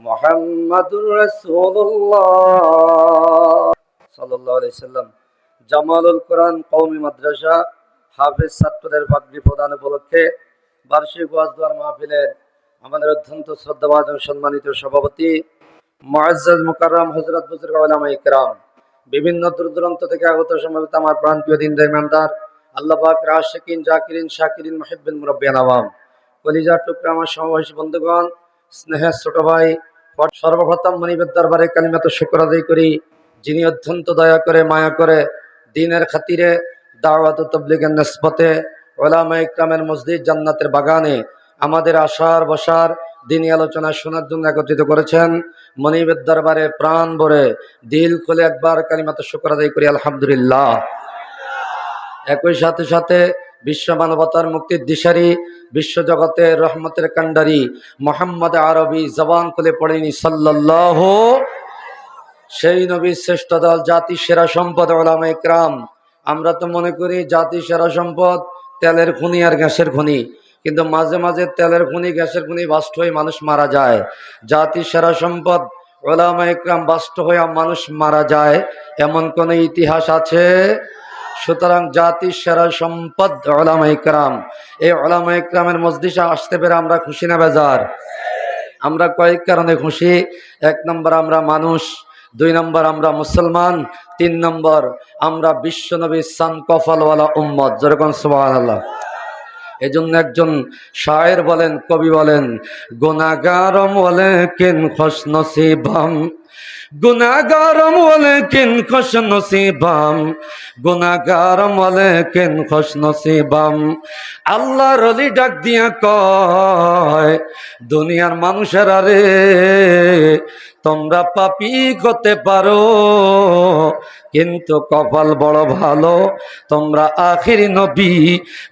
মুহাম্মাদুর রাসূলুল্লাহ সাল্লাল্লাহু আলাইহি সাল্লাম জামালুল কোরআন কওমি মাদ্রাসা হাফেজ ছাত্রদের পাগড়ি প্রদান উপলক্ষে বার্ষিক ওয়াজ দোয়ার মাহফিলের আমাদের অত্যন্ত শ্রদ্ধাভাজন সম্মানিত সভাপতি মুআজ্জাজ মুকাররম হযরত বুজুর্গ উলামায়ে কেরাম, বিভিন্ন দূর দূরান্ত থেকে আগত সমবেত আমার প্রাণপ্রিয় দিনদার ইমানদার, আল্লাহ পাকের আশিকিন জাকিরিন শাকিরিন মুহিব্বিন মুরাব্বিয়ান আওয়াম, কলিজার টুকরা আমার সমবয়সী বন্ধুগণ, স্নেহের ছোট ভাই, সর্বপ্রথম মনিবের দরবারে কালিমাত শুকর আদায় করি, যিনি অত্যন্ত দয়া করে মায়া করে দ্বীনের খাতিরে দাওয়াত ও তাবলীগের নিসবতে উলামায়ে ইকরামের মসজিদ জান্নাতের বাগানে আমাদের আশার বসার দিনী আলোচনা শোনার জন্য একত্রিত করেছেন। মনিবের দরবারে প্রাণ ভরে দিল খুলে একবার কালিমাত শুকর আদায় করি আলহামদুলিল্লাহ। একই সাথে সাথে বিশ্ব মানবতার মুক্তির দিশারি, বিশ্বজগতের রহমতের কান্ডারি মুহাম্মদ আরবি জবান খুলে পড়েনি সাল্লাল্লাহু, সেই নবীর শ্রেষ্ঠ দল, জাতি সেরা সম্পদ উলামায়ে ইকরাম। আমরা তো মনে করি জাতি সেরা সম্পদ তেলের খনি আর গ্যাসের খনি, কিন্তু মাঝে মাঝে তেলের খনি গ্যাসের খনি বাস্ট হয়ে মানুষ মারা যায়। জাতি সেরা সম্পদ উলামায়ে ইকরাম বাস্ট হয়ে মানুষ মারা যায়, এমন কোন ইতিহাস আছে? সুতরাং জাতির সেরা সম্পদ উলামায়ে ইকরাম। এই উলামায়ে ইকরামের মজলিসে আসতে পেরে আমরা খুশি না বেজার? আমরা কয়েক কারণে খুশি। এক নম্বর, আমরা মানুষ; দুই নম্বর, আমরা মুসলমান; তিন নম্বর, আমরা বিশ্বনবীর সান কফালওয়ালা উম্মত। যেরকম সুবহানাল্লাহ। এজন্য একজন শায়ের বলেন, কবি বলেন, গুনাহগারম ওয়ালাকিন খুশনসিবাম, গুনাহগারম ওয়ালাকিন খুশনসিবাম, গুনাহগারম ওয়ালাকিন খুশনসিবাম। আল্লাহর ওলি ডাক দিয়া কয়, দুনিয়ার মানুষেরা রে, তোমরা পাপী হতে পারো, কিন্তু কপাল বড় ভালো, তোমরা আখিরি নবী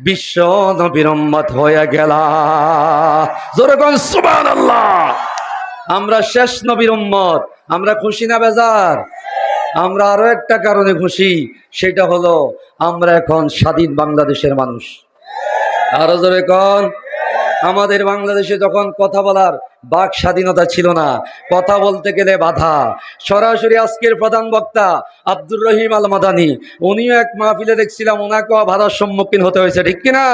বিশ্ব নবীর উম্মত হয়ে গেলা। জোরে কোন সুবহানাল্লাহ। আমরা শেষ নবীর উম্মত। আমরা খুশি না বেজার? আমরা আরো একটা কারণে খুশি, সেটা হলো আমরা এখন স্বাধীন বাংলাদেশের মানুষ। আরো জোরে কোন। আমাদের বাংলাদেশে যখন কথা বলার বাক স্বাধীনতা ছিল না, কথা বলতে গেলে বাধা। সরাসরি আজকের প্রধান বক্তা আব্দুর রহিম আল মাদানী, উনিও এক মাহফিলে দেখছিলাম ওনাকেও বাধার সম্মুখীন হতে হয়েছে, ঠিক কিনা?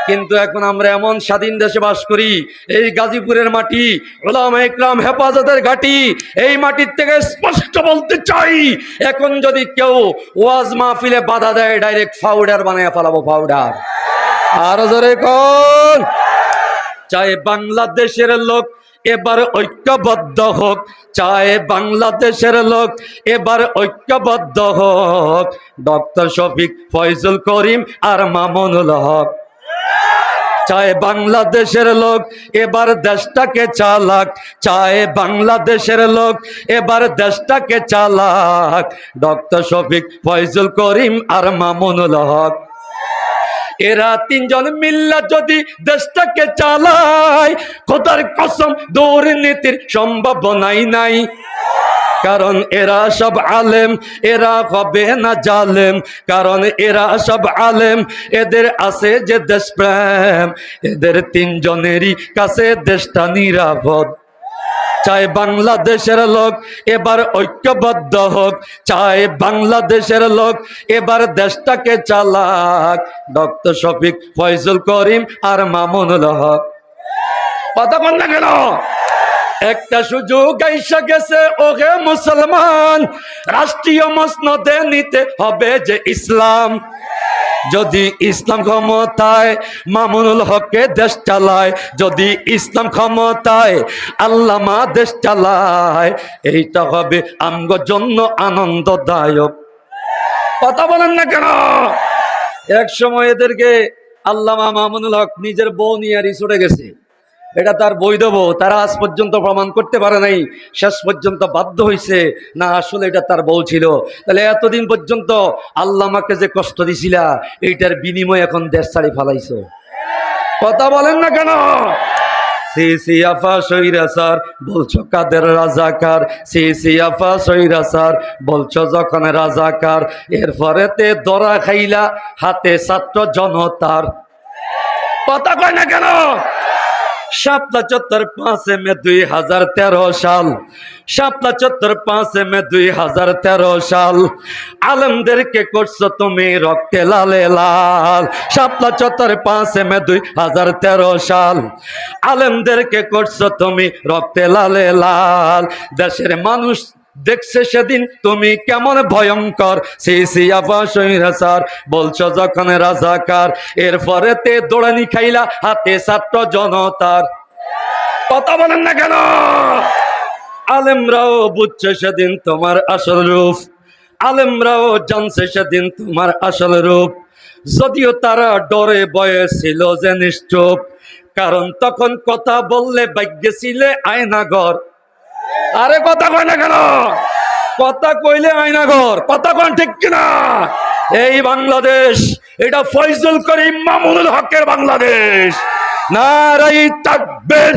কিন্তু এখন আমরা এমন স্বাধীন দেশে বাস করি, এই গাজীপুরের মাটি উলামায়ে ইকরাম হেফাজতের ঘাঁটি, এই মাটির থেকে স্পষ্ট বলতে চাই, এখন যদি কেউ ওয়াজ মাহফিলে বাধা দেয়, ডাইরেক্ট পাউডার বানায় ফেলাবো, পাউডার। আরো জোরে কোন। চাই বাংলাদেশের লোক এবার ঐক্যবদ্ধ হোক, চাই বাংলাদেশের লোক এবার ঐক্যবদ্ধ হোক, ডক্টর শফিক, ফয়জুল করিম আর মামুনুল হক। চাই বাংলাদেশের লোক এবার দেশটাকে চালাক, চাই বাংলাদেশের লোক এবার দেশটাকে চালাক, ডক্টর শফিক, ফয়জুল করিম আর মামুনুল হক। এরা তিনজন মিল্লা যদি দেশটাকে চালায়, খোদার কসম দুর্নীতির সম্ভাবনাই নাই। কারণ এরা সব আলেম, এরা হবে না জালেম, কারণ এরা সব আলেম, এদের আছে যে দেশপ্রেম, এদের তিনজনেরই কাছে দেশটা নিরাপদ। চাই বাংলাদেশের লোক এবার ঐক্যবদ্ধ হোক, চাই বাংলাদেশের লোক এবার দেশটাকে চালাক, ডক্টর শফিক, ফয়জুল করিম আর মামুনুল হক। কথা বল না কেন? একটা সুযোগ আইসা গেছে ওহে মুসলমান, রাষ্ট্রীয় মসনদে নিতে হবে যে ইসলাম। যদি ইসলাম ক্ষমতায় মামুনুল হককে দেশ চালায়, যদি ইসলাম ক্ষমতায় আল্লামা দেশ চালায়, এইটা হবে আমগোর জন্য আনন্দদায়ক। কথা বলেন না কেন? এক সময় এদেরকে আল্লামা মামুনুল হক নিজের বউ নিয়ে রিসোর্টে গেছে, এটা তার বৈধ বউ, তারা আজ পর্যন্ত প্রমাণ করতে পারে নাই। শেষ পর্যন্ত বাধ্য হয়েছে, না আসলে এটা তার বউ ছিল। তাহলে এতদিন পর্যন্ত আল্লামাকে যে কষ্ট দিছিলা, এইটার বিনিময় এখন দেশ ছাড়ি ফালাইছো। কথা বলেন না কেন? সিসিয়াফা সৈরাসার বলছো কাদের রাজাকার, সিসিয়াফা সৈরাসার বলছো যখন রাজাকার, এরপরে তে দরা খাইলা হাতে ছাত্র জনতার। কথা কয় না কেন? শাপলা চত্বর 5 মে 2013 সাল, শাপলা চত্বর 5 মে 2013 সাল। আলেমদেরকে করছো তুমি রক্তে লালে লাল। শাপলা চত্বর 5 মে 2013 সাল। আলেমদেরকে করছো তুমি রক্তে লালে লাল। দেশের মানুষ দেখছে সেদিন তুমি কেমন ভয়ঙ্কর। স্যার বলছো যখন রাজাকার, এরপরে তে দৌড়ানি খাইলা হাতে ছাত্র জনতার। কথা বলেন না কেন? আলেমরাও বুঝছে সেদিন তোমার আসল রূপ, আলেমরাও জানছে সেদিন তোমার আসল রূপ। যদিও তারা ডরে বয়ে ছিল যে নিশ্চুপ, কারণ তখন কথা বললে ভাগ্যে ছিলে আয়নাঘর। আরে কথা কয় না কেন? কথা কইলে আয়নাঘর। কথা কন ঠিক কিনা? এই বাংলাদেশ, এটা ফয়জুল করিম মামুনুল হকের বাংলাদেশ। নারায়ে তাকবীর,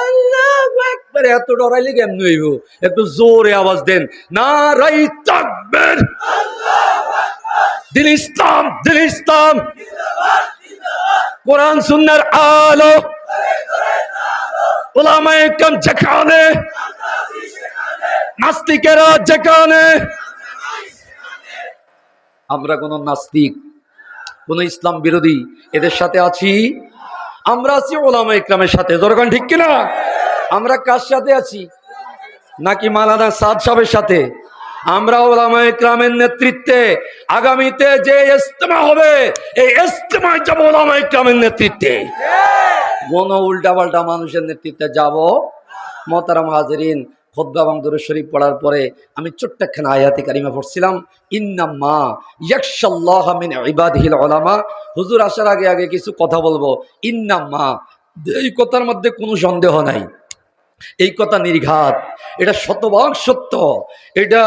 আল্লাহু আকবার। এত ডরাইলে কেমনে হইব? একটু জোরে আওয়াজ দেন, নারায়ে তাকবীর। দিন ইসলাম, দিন ইসলাম, কোরআন সুন্নাহর আলো। উলামায়ে কেরাম যেখানে, নাস্তিকেরা যেখানে। আমরা কোন নাস্তিক, কোন ইসলাম বিরোধী এদের সাথে আছি? আমরা আছি উলামায়ে কেরামের সাথে। দরকার ঠিক কিনা? আমরা কার সাথে আছি? নাকি মাওলানা সাদ সাহেবের সাথে? আমরা উলামায়ে কেরামের নেতৃত্বে আগামীতে যে ইজতেমা হবে, এই ইজতেমায় যাব উলামায়ে কেরামের নেতৃত্বে। কোন উল্টাপাল্টা মানুষের নেতৃত্বে যাব? মোহতারাম হাজিরিন, খুতবা এবং দুরূদ শরীফ পড়ার পরে আমি ছোট্ট একখানা আয়াতে কারিমা পড়ছিলাম, ইন্নাম্মা ইয়াখশাল্লাহ মিন ইবাদিহিল উলামা। হুজুর আসার আগে আগে কিছু কথা বলবো। ইন্নাম্মা, এই কথার মধ্যে কোনো সন্দেহ নাই, এই কথা নির্ঘাত, এটা শতভাগ সত্য, এটা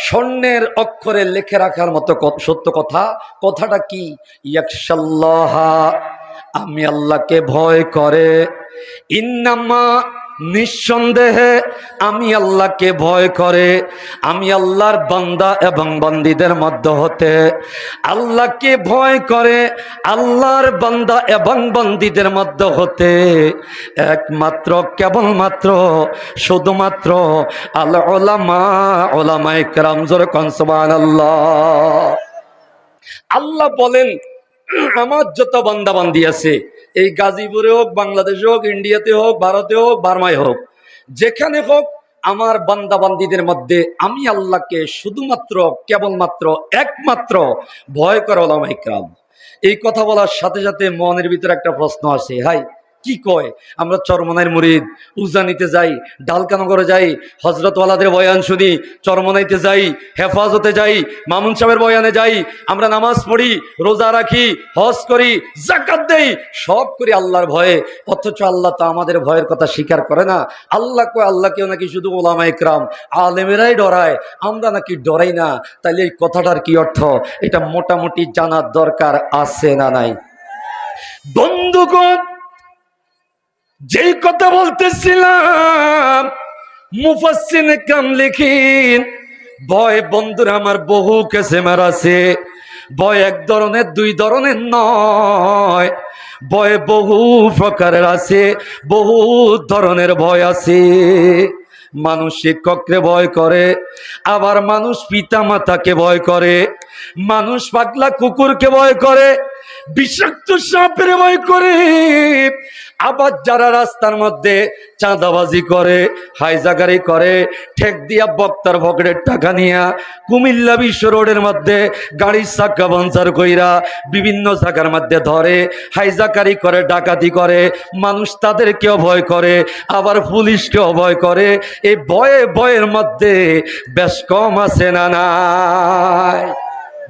স্বর্ণের অক্ষরে লিখে রাখার মতো সত্য কথা। কথাটা কি? ইয়াখশাল্লাহ, আমি আল্লাহকে ভয় করে। ইন্নাম্মা, নিঃসন্দেহে আমি আল্লাহকে ভয় করে। আমি আল্লাহর বান্দা এবং বান্দীদের মধ্যে হতে আল্লাহকে ভয় করে, আল্লাহর বান্দা এবং বান্দীদের মধ্যে হতে একমাত্র, কেবলমাত্র, শুধুমাত্র আল উলামা, উলামায়ে কেরাম। জোরে কোন সুবহানাল্লাহ। আল্লাহ বলেন, আমার যত বান্দা বান্দি আছে, এই গাজীপুরে হোক, বাংলাদেশে হোক, ইন্ডিয়াতে হোক, ভারতে হোক, বার্মায় হোক, যেখানে হোক, আমার বান্দা বান্দিদের মধ্যে আমি আল্লাহকে শুধুমাত্র, কেবলমাত্র, একমাত্র ভয় করে উলামায়ে কেরাম। এই কথা বলার সাথে সাথে মনের ভিতরে একটা প্রশ্ন আসে, হাই কি কয়? আমরা চরমনাইয়ের মুরিদ, উজানিতে যাই, ডালকানগরে যাই, হজরতওয়ালাদের বয়ান শুনি, চরমনাইতে যাই, হেফাজতে যাই, মামুন সাহেবের বয়ানে যাই, আমরা নামাজ পড়ি, রোজা রাখি, হজ করি, যাকাত দেই, সব করি আল্লাহর ভয়ে। অথচ আল্লাহ তো আমাদের ভয়ের কথা স্বীকার করে না। আল্লাহ কয় আল্লাহকেও নাকি শুধু উলামায়ে কেরাম, আলেমেরাই ডরায়, আমরা নাকি ডরাই না। তাইলে এই কথাটার কি অর্থ? এটা মোটামুটি জানার দরকার আছে না নাই? বন্ধুগণ, যেই কথা বলতেছিলাম, মুফাসসিরে কেরাম লিখেন, ভয় বন্ধুরা আমার বহু কিসমের আছে। ভয় এক ধরনের, দুই ধরনের নয়, ভয় বহু প্রকারের আছে, বহু ধরনের ভয় আছে। মানুষ শিক্ষককে ভয় করে, আবার মানুষ পিতা মাতাকে ভয় করে, মানুষ পাগলা কুকুরকে ভয় করে, বিষাক্ত সাপের ভয় করে, আবার যারা রাস্তার মধ্যে চাঁদাবাজি করে, হাইজাগারি করে, ঠেক দিয়া বক্তার পকেটের টাকা নিয়া কুমিল্লা বিশ্ব রোডের মধ্যে গাড়ির চাকা পাঞ্চার কইরা বিভিন্ন জায়গার মধ্যে ধরে, হাইজাকারি করে, ডাকাতি করে, মানুষ তাদেরকেও ভয় করে, আবার পুলিশকেও ভয় করে। এই ভয়ে ভয়ের মধ্যে বেশ কম আছে না নাই?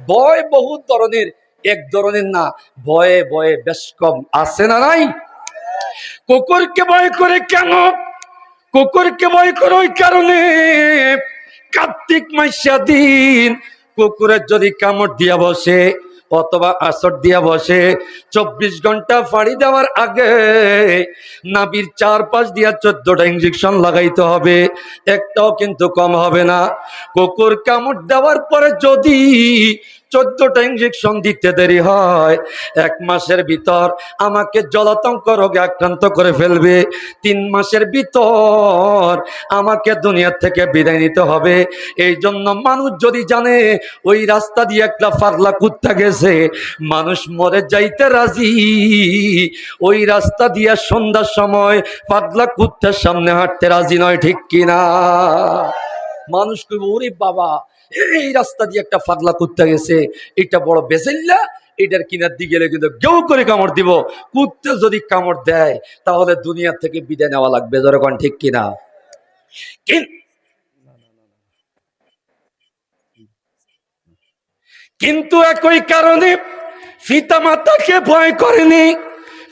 ভয় বহু ধরনের, এক ধরনের না। ভয়ে ভয়ে বেশ কম আছে না নাই? কুকুরকে ভয় করে কেন? কুকুরকে ভয় করে ওই কারণে, কার্তিক মাসের দিন কুকুরের যদি কামড় দিয়া বসে অথবা আঁচড় দিয়া বসে, 24 ঘন্টা ফাড়ি দেওয়ার আগে নাভির 4-5 দিয়া 14টা ইঞ্জেকশন লাগাইতে হবে, একটাও কিন্তু কম হবে না। কুকুর কামড় দেওয়ার পরে যদি 14টা ইঞ্জেকশন দিতে দেরি হয়, 1 মাসের ভিতর আমাকে জলাতঙ্ক রোগে আক্রান্ত করে ফেলবে, 3 মাসের ভিতর আমাকে দুনিয়া থেকে বিদায় নিতে হবে। এই জন্য মানুষ যদি জানে ওই রাস্তা দিয়ে একটা পাগলা কুত্তা গেছে, মানুষ মরে যাইতে রাজি, ওই রাস্তা দিয়ে সন্ধ্যার সময় পাগলা কুত্তার সামনে হাঁটতে রাজি নয়, ঠিক কিনা? মানুষ কইব ওরে বাবা, এই রাস্তা দিয়ে একটা পাগলা কুত্তা গেছে, এটা বড় বেজাল্লা, এটার কিনার দিকে গেলে কিন্তু কেউ করে কামড় দিব। কুত্তা যদি কামড় দেয় তাহলে দুনিয়া থেকে বিদায় নেওয়া লাগবে, যখন ঠিক কিনা? কিন্তু একই কারণে পিতামাতাকে ভয় করেনি।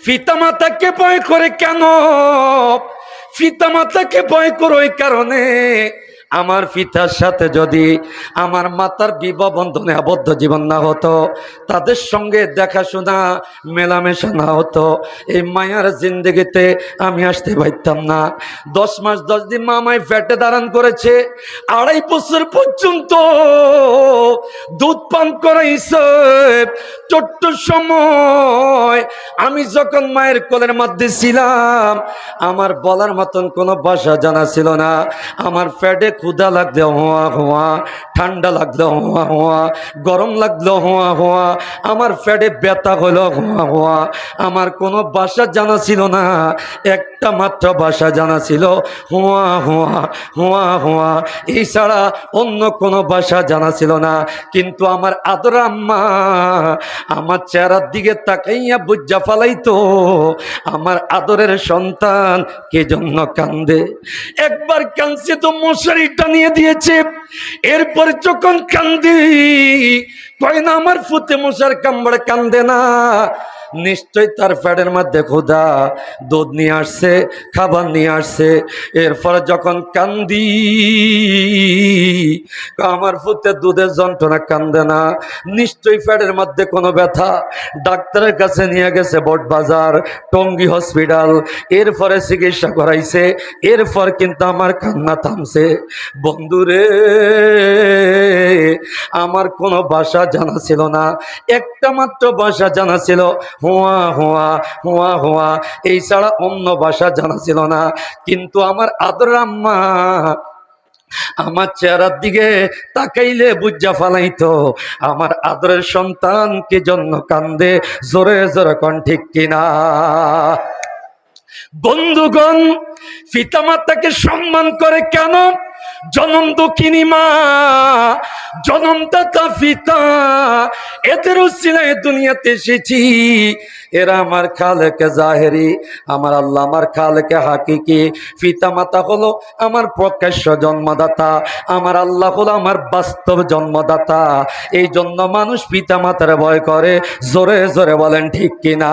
পিতামাতাকে ভয় করে কেন? পিতামাতাকে ভয় করে ওই কারণে, আমার পিতার সাথে যদি আমার মাতার বিবাহ বন্ধনে আবদ্ধ জীবন না হতো, তাদের সঙ্গে দেখাশোনা মেলামেশা না হতো, এই মায়ার জিন্দগিতে আমি আসতে পারতাম না। 10 মাস 10 দিন মা আমায় পেটে ধারণ করেছে, 2.5 বছর পর্যন্ত দুধ পান করাইছে। ছোট্ট সময় আমি যখন মায়ের কোলের মধ্যে ছিলাম, আমার বলার মতন কোনো ভাষা জানা ছিল না। আমার পেটে ক্ষুধা লাগলে হোয়া হোয়া, ঠান্ডা লাগলে হোয়া হোয়া, গরম লাগলো হোয়া হোয়া, আমার পেটে ব্যথা হলো হোয়া হোয়া। আমার কোনো ভাষা জানা ছিল না, একটা মাত্র ভাষা জানা ছিল হোয়া হোয়া, হোয়া হোয়া, এই ছাড়া অন্য কোনো ভাষা জানা ছিল না। কিন্তু আমার আদর আম্মা আমার চেহারার দিকে তাকাইয়া বুঝা ফালাইতো আমার আদরের সন্তান কে জন্য কান্দে। একবার কাঁদছে তো মশারি টানিয়ে দিয়েছে, এরপরে যখন কান্দি কয় না আমার ফুতে মশার কামড়ে কান্দে না, নিশ্চয় তার পেটের মধ্যে ক্ষুধা, দুধ নিয়ে আসছে, খাবার নিয়ে আসছে। এরপরে যখন কান্দি আমার ফুতে দুধের যন্ত্রণা কান্দে না, নিশ্চয়ই পেটের মধ্যে কোনো ব্যথা। ডাক্তারের কাছে নিয়ে গেছে বটবাজার, টঙ্গী হসপিটাল, এরপরে চিকিৎসা করাইছে। এরপর কিন্তু আমার কান্না থামছে। বন্ধুরে, আমার কোনো ভাষা জানা ছিল না, একটা মাত্র ভাষা জানা ছিল হোয়া হোয়া, হোয়া হোয়া, এই ছাড়া অন্য ভাষা জানা ছিল না। কিন্তু আমার আদর আম্মা আমার চেহারার দিকে তাকাইলে বুঝা ফালাইতো আমার আদরের সন্তানকে জন্য কান্দে। জোরে জোরে কোন ঠিক কিনা? বন্ধুগণ, পিতামাতাকে সম্মান করে কেন? জনম দুঃখিনী মা, জনমদাতা পিতা, এদের উসিলায় দুনিয়াতে এসেছি। এরা আমার খালেকে জাহেরি, আমার আল্লাহ আমার খালেকে হাকিকি। পিতা মাতা হলো আমার প্রকাশ্য জন্মদাতা, আমার আল্লাহ হলো আমার বাস্তব জন্মদাতা। এই জন্য মানুষ পিতা মাতার ভয় করে। জোরে জোরে বলেন ঠিক কিনা?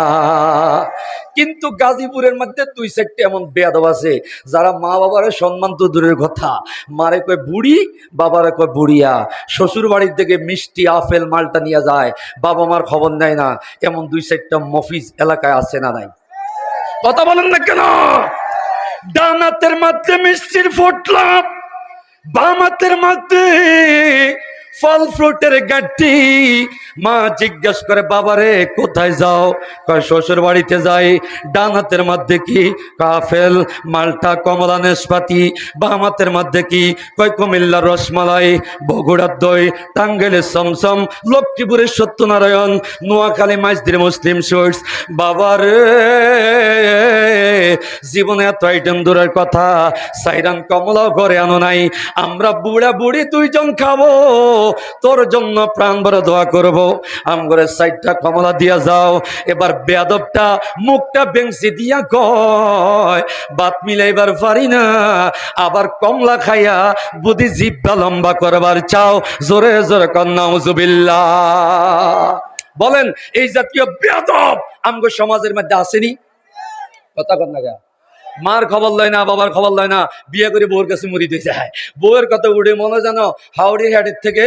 কিন্তু গাজীপুরের মধ্যে 2-4টি এমন বেয়াদব আছে যারা মা বাবার সম্মান তো দূরের কথা, মারে কয় বুড়ি, বাবারে কয় বুড়িয়া। শ্বশুর বাড়ির থেকে মিষ্টি আপেল মালটা নিয়ে যায়, বাবা মার খবর নেয় না। এমন 2-4টা মফিজ এলাকায় আছে না নাই? কথা বলেন না কেন? ডান হাতের মধ্যে মিষ্টির ফোটলা, বাম হাতের মধ্যে ফল ফ্রুটের গাঠি। মা জিজ্ঞাসা করে বাবারে কোথায় যাও? কয় শ্বশুর বাড়িতে যাই। ডান হাতের মধ্যে কি? আপেল, মালটা, কমলা, নেশপাতি। বাম হাতের মধ্যে কি? কয় কুমিল্লার রসমালাই, বগুড়ার দই, টাঙ্গাইলের সমসম, লক্ষ্মীপুরের সত্যনারায়ণ, নোয়াখালী মাইজদির মুসলিম সুইটস। বাবারে, জীবনে এত আইটেম দূরের কথা, সাইরান কমলাও ঘরে আনো নাই। আমরা বুড়া বুড়ি 2 জন খাবো, তোর জন্য প্রাণ ভরে দোয়া করবো। আমগরে 60টা কমলা দিয়া যাও। এবার বেয়াদবটা মুখটা বেংসি দিয়া কয় বাত মিলাইবার পারি না, আবার কমলা খাইয়া বুদ্ধি জিভটা লম্বা করবার চাও। জোরে জোরে কন্যা নাউজুবিল্লাহ। বলেন, এই জাতীয় বেয়াদব আমগো সমাজের মধ্যে আসেনি? কথা কন না গা। মার খবর লয় না, বাবার খবর লয় না, বিয়ে করে বউর কাছে মুড়ি দিয়ে যায়। বউয়ের কথা উঠে মনে জানো হাওড়ির হ্যাটের থেকে,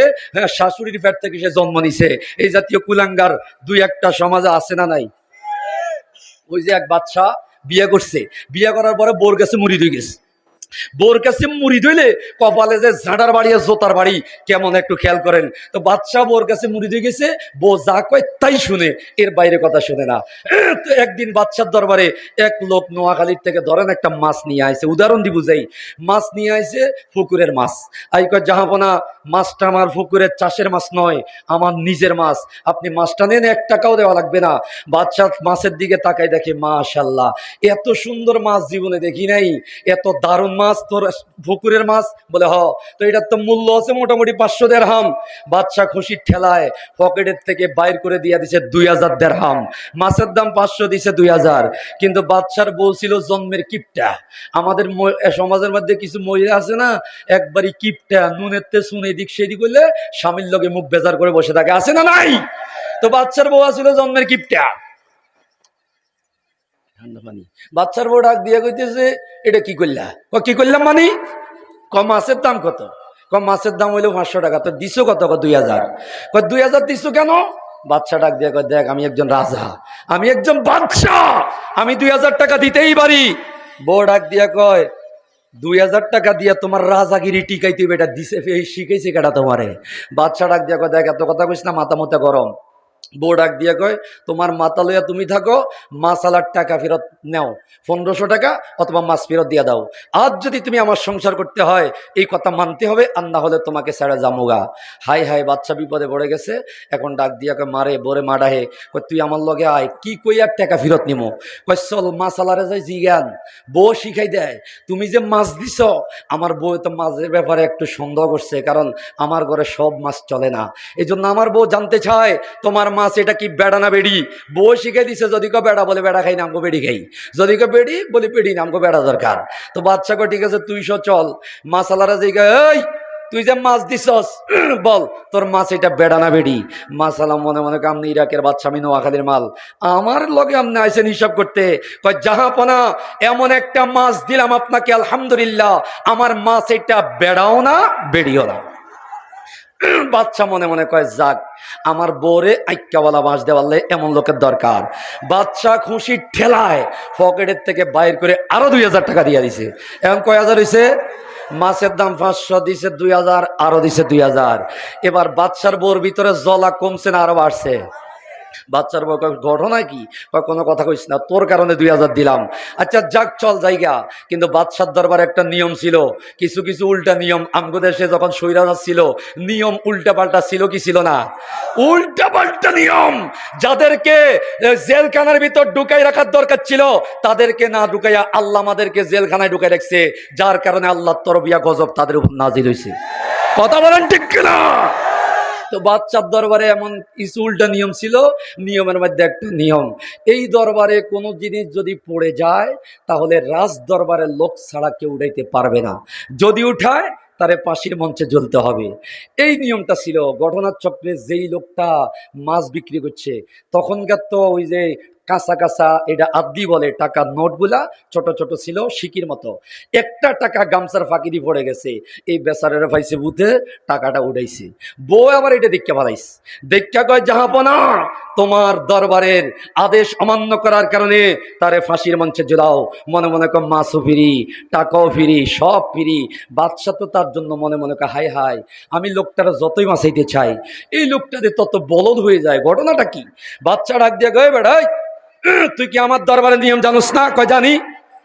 শাশুড়ির ফ্যাট থেকে সে জন্ম নিছে। এই জাতীয় কুলাঙ্গার 2-1টা সমাজে আছে না নাই? ওই যে এক বাদশা বিয়ে করছে, বিয়ে করার পরে বউর কাছে মুড়ি দিয়ে গেছে। বোর কাছে মুড়ি ধইলে কপালে যে ঝাঁটার বাড়ি আর জোতার বাড়ি কেমন একটু খেয়াল করেন। তো বাদশাহ বোর কাছে মুড়ি দিয়ে গেছে, বউ যা কয় তাই শুনে, এর বাইরে কথা শুনে না। তো একদিন বাদশার দরবারে এক লোক নোয়াখালীর থেকে ধরেন একটা মাছ নিয়ে আইছে, উদাহরণ দি বুঝাই, মাছ নিয়ে আইছে পুকুরের মাছ। আই কয় জাহাপনা, মাছটা আমার পুকুরের চাষের মাছ নয়, আমার নিজের মাছ, আপনি মাছটা নেন, 1 টাকাও দেওয়া লাগবে না। বাদশাহ মাছের দিকে তাকাই দেখে মাশাআল্লাহ, এত সুন্দর মাছ জীবনে দেখি নাই, এত দারুণ মাছ তোর পুকুরের মাছ। বলে হ, তো এটার তো মূল্য আছে মোটামুটি 500 দেরহাম। বাদশাহ খুশির ঠেলায় পকেটের থেকে বাইর করে দিয়া দিছে 2000 দেরহাম। মাছের দাম 500, দিছে 2000। কিন্তু বাদশার বউ ছিল জন্মের কিপটা। আমাদের সমাজের মধ্যে কিছু মহিলা আছে না, একবারই কিপটা, নুনের তে শুনে এদিক সেদিক করলে স্বামীর লগে মুখ বেজার করে বসে থাকে, আছে না নাই? তো বাদশার বউ ছিল জন্মের কিপটা। ঠান্ডা পানি। বাচ্চার বউ ডাক দিয়ে কইতেছে, এটা কি করলা? ও কি করলাম মানে? কম মাছের দাম কত? কম মাছের দাম হইলো 500 টাকা। তো দিছো কত? 2000। 2000 দিছো কেন? বাচ্চা ডাক দিয়ে কয়, দেখ আমি একজন রাজা, আমি একজন বাদশাহ, আমি 2000 টাকা দিতেই পারি। বউ ডাক দিয়া কয়, 2000 টাকা দিয়া তোমার রাজাগিরি টিকাইতে এটা দিছে শিখেছে কেটা তোমারে? বাচ্চা ডাক দিয়া কয়, দেখ এত কথা কইস না, মাথা মতো গরম। বউ ডাক দিয়া কয়, তোমার মাথা লইয়া তুমি থাকো, মাসালার টাকা ফেরত নেও, 1500 টাকা, অথবা মাছ ফেরত দিয়ে দাও। আজ যদি তুমি আমার সংসার করতে হয় এই কথা মানতে হবে, আর না হলে তোমাকে ছেড়ে যামুগা। হাই হাই, বাচ্চা বিপদে পড়ে গেছে। এখন ডাক দিয়া কয়, মারে বোরে মাডাহে, কয় তুই আমার লগে আয়, কি কই আর টাকা ফেরত নিমো? কয় চল মাসালারে যাই জিজ্ঞান, বউ শিখাই দেয়। তুমি যে মাছ দিছ, আমার বউ তো মাছের ব্যাপারে একটু সন্দেহ করছে, কারণ আমার ঘরে সব মাছ চলে না। এই জন্য আমার বউ জানতে চায় তোমার মাছ এটা কি বেড়া না বেড়ি। বউ শিখে দিছে, যদি কেউ বেড়া বলে বেড়া খাই, নামগো বেড়ি খাই, যদি কেউ বেড়ি বলি বেড়ি, নামগো বেড়া দরকার। তো বাচ্চা কো ঠিক আছে, তুই চল মাছালারা জিগা, এই তুই যে মাছ দিছস বল তোর মাছ এটা বেড়া না বেড়ি? মাছালা মনে মনে কামনি ইরাকের বাদশা, আমি নোয়াখালীর মাল, আমার লগে আপনি আইসেন হিসাব করতে? কয় জাহাপনা, এমন একটা মাছ দিলাম আপনাকে, আলহামদুলিল্লাহ, আমার মাছ এটা বেড়াও না বেড়িও না। বাচ্চা মনে মনে কয়, যাক আমার বোরে আইক্যাওয়ালা বাঁশ দেওয়ালে এমন লোকের দরকার। বাচ্চা খুশির ঠেলায় পকেটের থেকে বাইর করে আরো 2000 টাকা দিয়ে দিছে। এখন কয় হাজার হয়েছে? মাছের দাম 500, দিছে 2000, আরো দিছে 2000। এবার বাচ্চার বোর ভিতরে জলা কমছে না আরো বাড়ছে? বাচ্চার বউ কয়, ঘটনা কি? কোনো কথা কইস না, তোর কারণে 2000 দিলাম। আচ্ছা যাক, চল জায়গা। কিন্তু বাদশার দরবারে একটা নিয়ম ছিল, কিছু কিছু উল্টা নিয়ম। আমগো দেশে যখন সৈরাজ ছিল, নিয়ম উল্টা পাল্টা ছিল কি ছিল না? উল্টা পাল্টা নিয়ম। যাদেরকে জেলখানার ভিতর ঢুকাই রাখার দরকার ছিল, তাদেরকে না ঢুকাইয়া আল্লাহ আমাদেরকে জেলখানায় ঢুকাই রাখছে, যার কারণে আল্লাহর তরবিয়া গজব তাদের উপর নাজিল হয়েছে। কথা বলেন ঠিক কিনা? তো বাচ্চার দরবারে এমন কিছু উল্টা নিয়ম ছিল, নিয়মের মধ্যে একটা নিয়ম, এই দরবারে কোনো জিনিস যদি পড়ে যায় তাহলে রাজ দরবারের লোক ছাড়া কেউ উঠাইতে পারবে না, যদি উঠায় তারে ফাঁসির মঞ্চে জ্বলতে হবে। এই নিয়মটা ছিল। ঘটনার চক্রে যেই লোকটা মাছ বিক্রি করছে, তখনকার তো ওই যে কাঁচা কাঁচা, এটা আদ্দি বলে, টাকার নোটগুলা ছোট ছোট ছিল শিকির মতো, একটা টাকা গামছার ফাঁকিরি পড়ে গেছে, এই বেচারের পাইছে বুথে, টাকাটা উঠাইছে। বউ আবার এটা দেখতে পালাইছে, দেখা কয়, জাহাপনা তোমার দরবারের আদেশ অমান্য করার কারণে তারে ফাঁসির মঞ্চে ঝুলাও। মনে মনে কয় মাছও ফিরি, টাকাও ফিরি, সব ফিরি। বাদশা তো তার জন্য মনে মনে কয়, হাই হাই, আমি লোকটারা যতই মাছাইতে চাই, এই লোকটাতে তত বলদ হয়ে যায়, ঘটনাটা কি? বাচ্চা ডাক দিয়ে কয়, বেড়াই তুই কি আমার দরবারের নিয়ম জানোস না? কয় জানি।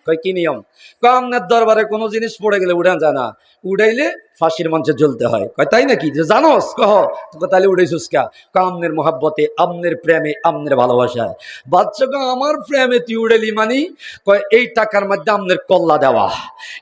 কয় কি নিয়ম? কয় আমনের দরবারে কোনো জিনিস পড়ে গেলে উড়ান যায় না, উড়াইলে ফাঁসির মঞ্চে জ্বলতে হয়। কয় তাই নাকি? যে জানোস? কহ তাহলে উড়াইছিস কা? কয় আমনের মহাব্বতে, আমনের প্রেমে, আমনের ভালোবাসায়। বাচ্চা কয় আমার প্রেমে তুই উড়ালি মানি? কয় এই টাকার মধ্যে আমনের কল্লা দেওয়া,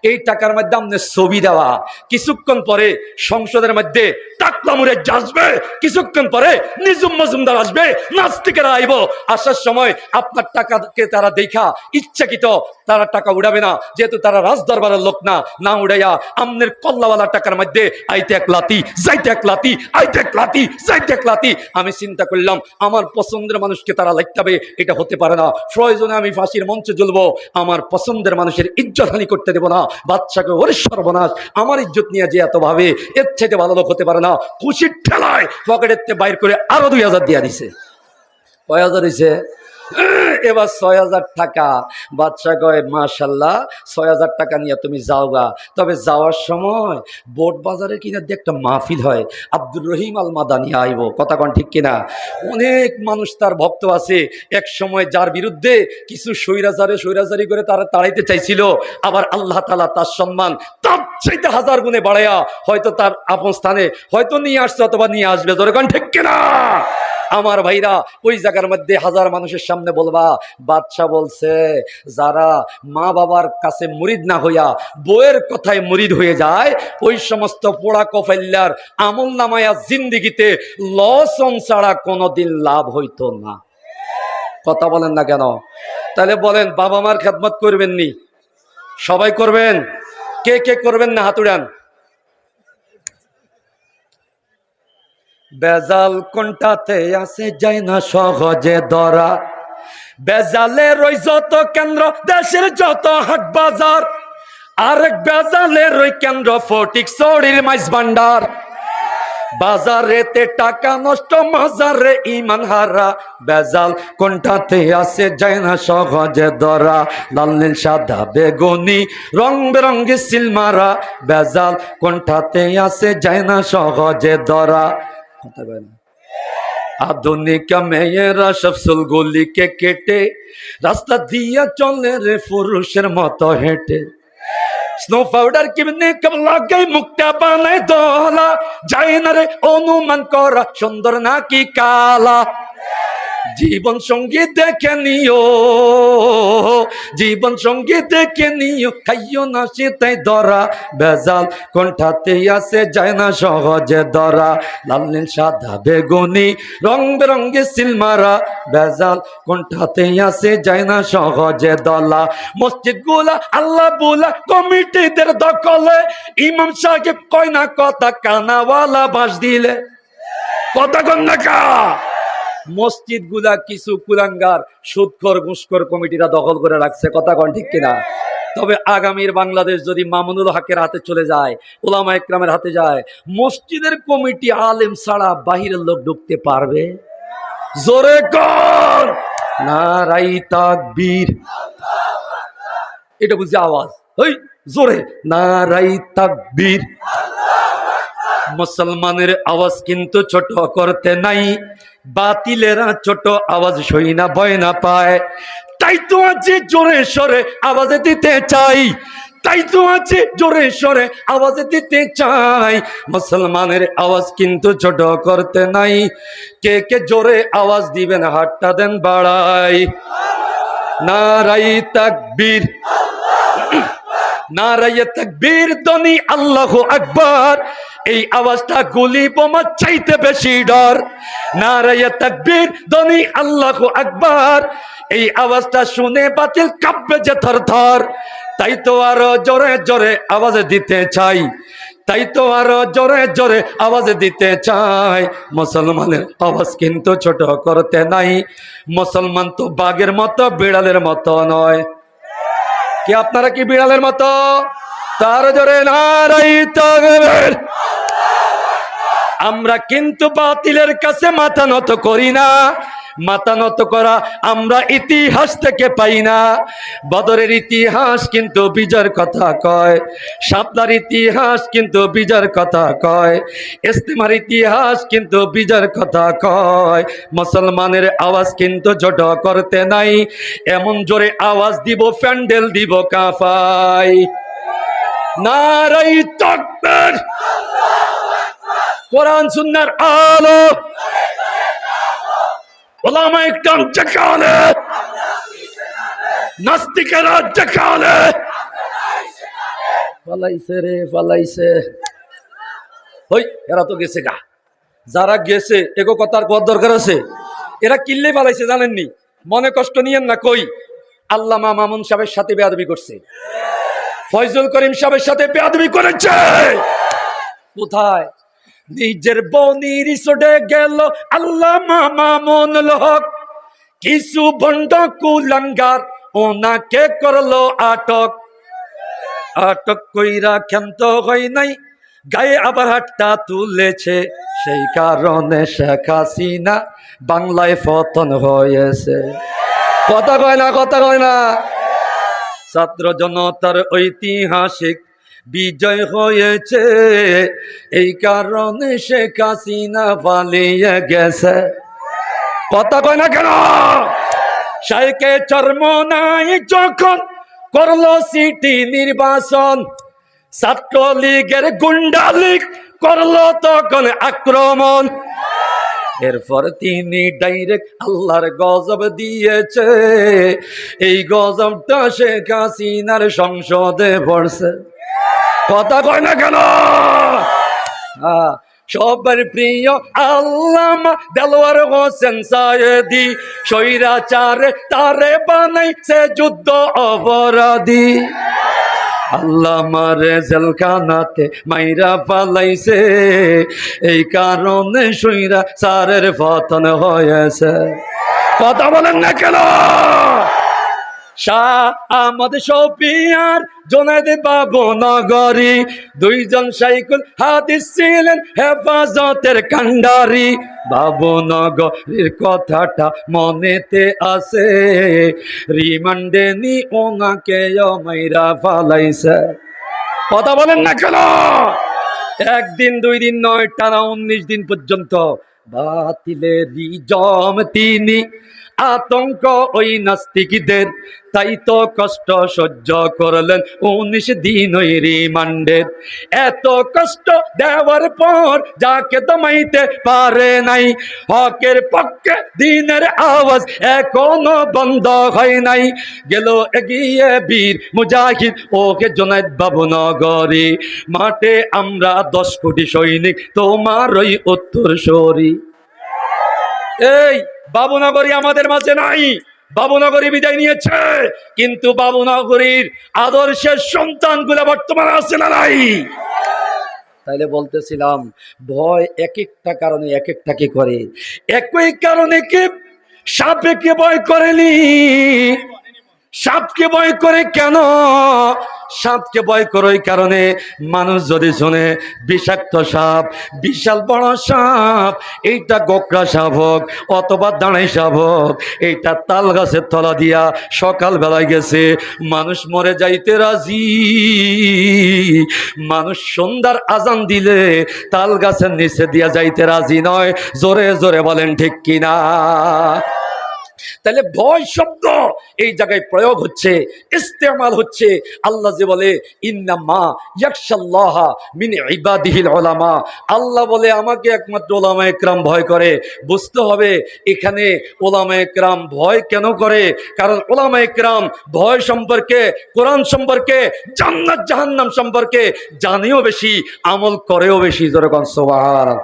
এই টাকার মধ্যে আমনের ছবি দেওয়া, কিছুক্ষণ পরে সংসদের মধ্যে টাকলামুরে আসবে, কিছুক্ষণ পরে নিজুম মজুমদার আসবে, নাস্তিকেরা আইব, আসার সময় আপনার টাকাকে তারা দেখা ইচ্ছাকৃত তারা টাকা উড়াবে না, যেহেতু তারা রাজ দরবারের লোক না, না উড়াইয়া আমনের কল্লাওয়ালা টাকার মধ্যে আইতে এক লাতি, যাইতে এক লাতি, আইতে এক লাতি, যাইতে এক লাতি। আমি চিন্তা করলাম আমার পছন্দের মানুষকে তারা লাইতাবে, এটা হতে পারে না, প্রয়োজনে আমি ফাঁসির মঞ্চে জ্বলবো, আমার পছন্দের মানুষের ইজ্জত হানি করতে দেব না। বাচ্চাকে ওরে সর্বনাশ, আমার ইজ্জত নিয়ে যে এত ভাবে, এর চাইতে ভালো লোক হতে পারে না। খুশির ঠেলায় পকেটের বাইর করে আরো 2000 দিয়া দিছে। কয় হাজার হয়েছে? এবার 6,000 টাকা। বাদশা কয় মাশাল্লাহ, 6,000 টাকা নিয়ে তুমি যাওগা, তবে যাওয়ার সময় বোট বাজারে কিনা দিয়ে একটা মাহফিল হয়, আব্দুর রহিম আল মাদানি আইব। কথা কন ঠিক কিনা? অনেক মানুষ তার ভক্ত আছে, এক সময় যার বিরুদ্ধে কিছু স্বৈরাচারি করে তারা তাড়াইতে চাইছিল, আবার আল্লাহ তাআলা তার সম্মান তার চাইতে 1000 গুণে বাড়াইয়া হয়তো তার আপন স্থানে হয়তো নিয়ে আসছে অথবা নিয়ে আসবে। জোরে কন ঠিক কিনা? আমার ভাইরা, ওই জায়গার মধ্যে 1000 মানুষের সামনে বলবা, বাদশা বলছে যারা মা বাবার কাছে মুরিদ না হইয়া বউয়ের কথায় মুরিদ হয়ে যায়, ওই সমস্ত পোড়া কফাইল্লার আমল নামায়া জিন্দিগিতে লসন ছাড়া কোনোদিন লাভ হইতো না। কথা বলেন না কেন? তাহলে বলেন, বাবা মার খেদমত করবেন নি? সবাই করবেন? কে কে করবেন না হাত উড়ান। বেজাল কোনটাতে আসে যায় না সহজে ধরা, বেজালের ওই যত কেন্দ্র দেশের যত হাট বাজার, আরেক বেজালের ওই কেন্দ্র ফটিক চৌড়ির মাইজ ভান্ডার। বাজারেতে টাকা নষ্ট, মাজারে ইমান হারা, বেজাল কোনটাতে আসে যায় না সহজে ধরা, লাল নীল সাদা বেগুনি রং বেরঙ্গি সিলমারা, বেজাল কোনটাতে আসে যায় না সহজে ধরা। কথা বলে না। আধুনিক মেয়েরা সব চুলগুলিকে কেটে রাস্তা দিয়া চলে রে পুরুষের মতো হেঁটে, স্নো পাউডার কিনে লাগাই মুখটা বানায় দলা, যায় না রে অনুমান করা সুন্দর নাকি কালা। জীবন সঙ্গী দেখে নিও, জীবন সঙ্গী দেখে নিও, খাইও না সেটাই ধরা, বেজাল কোনটাতে আসে যায় না সহজে ধরা, লাল নীল সাদা বেগুনি রং বেরঙ্গি সিলমারা, বেজাল কোনটাতে আসে যায় না সহজে ধরা। মসজিদ গুলা আল্লাহ বুলা কমিটিদের দখলে, ইমাম সাহেব কয় না কথা কানাওয়ালা বাঁশ দিলে। কথা কন না কা? মসজিদ গুলা কিছু কুলাঙ্গার সুদখোর ঘুষখোর কমিটিরা দখল করে রাখছে। কথা কন ঠিক কিনা? তবে আগামীর বাংলাদেশ যদি মামুনুল হকের হাতে চলে যায়, ওলামা ইকরামের হাতে যায়, মসজিদের কমিটি আলেম ছাড়া বাহিরের লোক ঢুকতে পারবে? জোরে কর নারাই তাকবীর। এটা বুঝি আওয়াজ, ওই জোরে নারাই তাকবীর। মুসলমানের আওয়াজ কিন্তু ছোট করতে নাই, বাতিলেরা ছোট আওয়াজ সই না ভয় না পায়, তাই তো আছে জোরে সরে আওয়াজ দিতে চাই, তাই তো আছে জোরে সরে আওয়াজ দিতে চাই। মুসলমানের আওয়াজ কিন্তু ছোট করতে নাই, কে কে জোরে আওয়াজ দিবেন হাতটা দেন বাড়াই। নারাই তাকবীর, নারায়ে তাকবীর ধ্বনি আল্লাহু আকবার, এই আওয়াজটা গুলি বোমার চাইতে বেশি ডর। নারায়ে তাকবীর ধ্বনি আল্লাহু আকবার, এই আওয়াজটা শুনে বাতিল কাঁপবে যে থরথর, তাই তো আরো জোরে জোরে আওয়াজ দিতে চাই, তাই তো আরো জোরে জোরে আওয়াজ দিতে চাই। মুসলমানের আওয়াজ কিন্তু ছোট করতে নাই, মুসলমান তো বাঘের মতো বিড়ালের মতো নয়। কি আপনারা কি বিড়ালের মতো? তার জোরে নারাই তাকবীর। আমরা কিন্তু বাতিলের কাছে মাথা নত করি না, মাথা নত করা আমরা ইতিহাস থেকে পাই না। বদরের ইতিহাস কিন্তু বিজয়ের কথা কয়, শাপলার ইতিহাস কিন্তু বিজয়ের কথা কয়, ইস্তেমার ইতিহাস কিন্তু বিজয়ের কথা কয়। মুসলমানের আওয়াজ কিন্তু ছোট করতে নাই, এমন জোরে আওয়াজ দিব প্যান্ডেল দিব কাঁপাই। নারাই তাকবীর, কোরআন সুন্নাহর আলো, ওলামা ইকরাম যেখানে, নাস্তিকেরা যেখানে। পালাইছে রে পালাইছে, ওই এরা তো গেছে গা। যারা গেছে এগো কথার কত দরকার আছে? এরা কিল্লে পালাইছে জানেননি? মনে কষ্ট নিয়েন না। কই আল্লামা মামুন সাহেবের সাথে বেয়াদবি করছে, ফয়জুল করিম সাহেবের সাথে বেয়াদবি করেছে। কোথায়? নিজের বনির ছোটে গেল আল্লামা মামুনুল হক, কিছু ভণ্ড কুলাঙ্গার ওনাকে করলো আটক, আটক কইরা ক্ষান্ত হয় নাই, গায়ে আবার হাতটা তুলেছে, সেই কারণে শেখ হাসিনা বাংলায় পতন হয়েছে। কথা কয় না, কথা কয় না। ছাত্র জনতার ঐতিহাসিক বিজয় হয়েছে, এই কারণে শেখ হাসিনা পালিয়ে গেছে। কথা কয় না কেন? শাইকে চরমনাই যখন করলো সিটি নির্বাচন, ছাত্রলীগের গুন্ডা লীগ করলো তখন আক্রমণ। এরপর তিনি ডাইরেক্ট আল্লাহর গজব দিয়েছে, এই গজবটা শেখ হাসিনার সংসদে পড়ছে। কথা কয় না কেন? সবার প্রিয় আল্লামা দেলোয়ার হোসেন সায়েদি স্বৈরাচারে তারে বানাইছে যুদ্ধ অপরাধী। আল্লামার জেলখানাতে মাইরা পালাইছে, এই কারণে স্বৈরাচারের পতন হয়েছে। কথা বলেন না কেন? শাহ আহমদ শফিয়ার জুনায়েদ বাবু নগরী দুইজন শাইখুল হাদিস ছিলেন হেফাজতের কান্ডারি। বাবু নগরীর কথাটা মনেতে আছে, রিমান্ডে নি ওনাকে মাইরা ফালাইছে। কথা বলেন না কেন? একদিন দুই দিন নয়, টানা 19 দিন পর্যন্ত বাতিলের জম তিনি, আতঙ্ক ওই নাস্তিকদের, তাই তো কষ্ট সহ্য করলেন 19 দিন ওই রিমান্ডের। এত কষ্ট দেওয়ার পর যাকে দমাইতে পারে নাই, হকের পক্ষে দিনের আওয়াজ এখনো বন্ধ হয় নাই। গেল এগিয়ে বীর মুজাহিদ ওকে জুনায়েদ বাবু নগরী, মাঠে আমরা 10 কোটি সৈনিক তোমার ওই উত্তরসূরি। এই বাবুনগরী আমাদের মাঝে নাই, বাবুনগরী বিদায় নিয়েছে, কিন্তু বাবুনগরীর আদর্শের সন্তানগুলো বর্তমানে আছে না নাই? তাইলে বলতেছিলাম ভয় এক একটা কারণে এক একটা কি করে। একই কারণে কি সাপকে ভয় করেনি? সাপকে ভয় করে কেন? সাপকে ভয় করে ওই কারণে, মানুষ যদি শুনে বিষাক্ত সাপ, বিশাল বড় সাপ, এইটা গোকরা সাপ হোক অথবা দাঁড়াই সাপ হোক, এইটা তাল গাছের তলা দিয়া সকাল বেলায় গেছে, মানুষ মরে যাইতে রাজি। মানুষ সন্ধ্যার আজান দিলে তাল গাছের নিচে দিয়া যাইতে রাজি নয়। জোরে জোরে বলেন ঠিক কিনা? তাহলে ভয় শব্দ এই জায়গায় প্রয়োগ হচ্ছে, ইস্তেমাল হচ্ছে। আল্লাহ যে বলে ইন্নামা ইয়াখশাল্লাহা মিন ইবাদিহিল উলামা, আল্লাহ বলে আমাকে একমাত্র উলামায়ে কেরাম ভয় করে। বুঝতে হবে এখানে উলামায়ে কেরাম ভয় কেন করে, কারণ উলামায়ে কেরাম ভয় সম্পর্কে, কোরআন সম্পর্কে, জান্নাত জাহান্নাম সম্পর্কে জানেও বেশি, আমল করেও বেশি। যেরকম সুবহানাল্লাহ।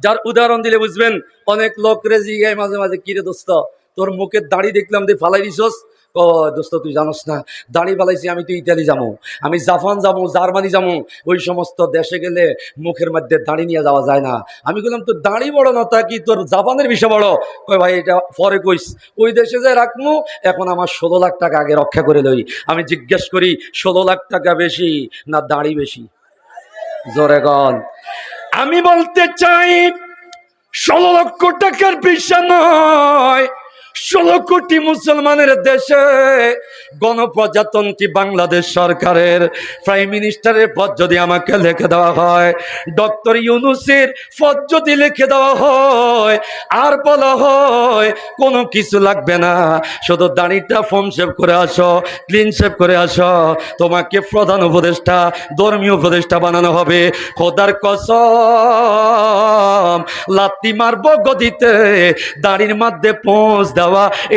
যার উদাহরণ দিলে বুঝবেন, অনেক লোক রেজি গায় মাঝে মাঝে, কিরে দোস্ত তোর মুখের দাড়ি দেখলাম দিয়ে ফালাই দিছস। ও দোস্ত তুই জানোস না, দাড়ি ফালাইছি আমি, তো ইতালি যাবো, আমি জাপান যাবো, জার্মানি যাবো, ওই সমস্ত দেশে গেলে মুখের মধ্যে দাড়ি নিয়ে যাওয়া যায় না। আমি বললাম তোর দাড়ি বড় না তা কি তোর জাপানের বিষয় বড়? কই ভাই এটা পরে কইস, ওই দেশে যাই রাখবো, এখন আমার 16 লাখ টাকা আগে রক্ষা করে লই। আমি জিজ্ঞেস করি 16 লাখ টাকা বেশি না দাড়ি বেশি? জোরে গন। আমি বলতে চাই 16 লক্ষ টাকার বিষয় নয়, 16 কোটি মুসলমানের দেশে গণপ্রজাতন্ত্রী বাংলাদেশ সরকারের প্রাইম মিনিস্টারের পদ যদি আমাকে লিখে দেওয়া হয়, ডক্টর ইউনূসের পদ যদি লিখে দেওয়া হয়, আর বলা হয় কোনো কিছু লাগবে না, শুধু দাড়িটা ফর্ম শেভ করে আসো, ক্লিন শেভ করে আসো, তোমাকে প্রধান উপদেষ্টা, ধর্মীয় উপদেষ্টা বানানো হবে। খোদার কসম লাত্তি মারবো গদিতে, দাড়ির মধ্যে পৌঁছ দেওয়া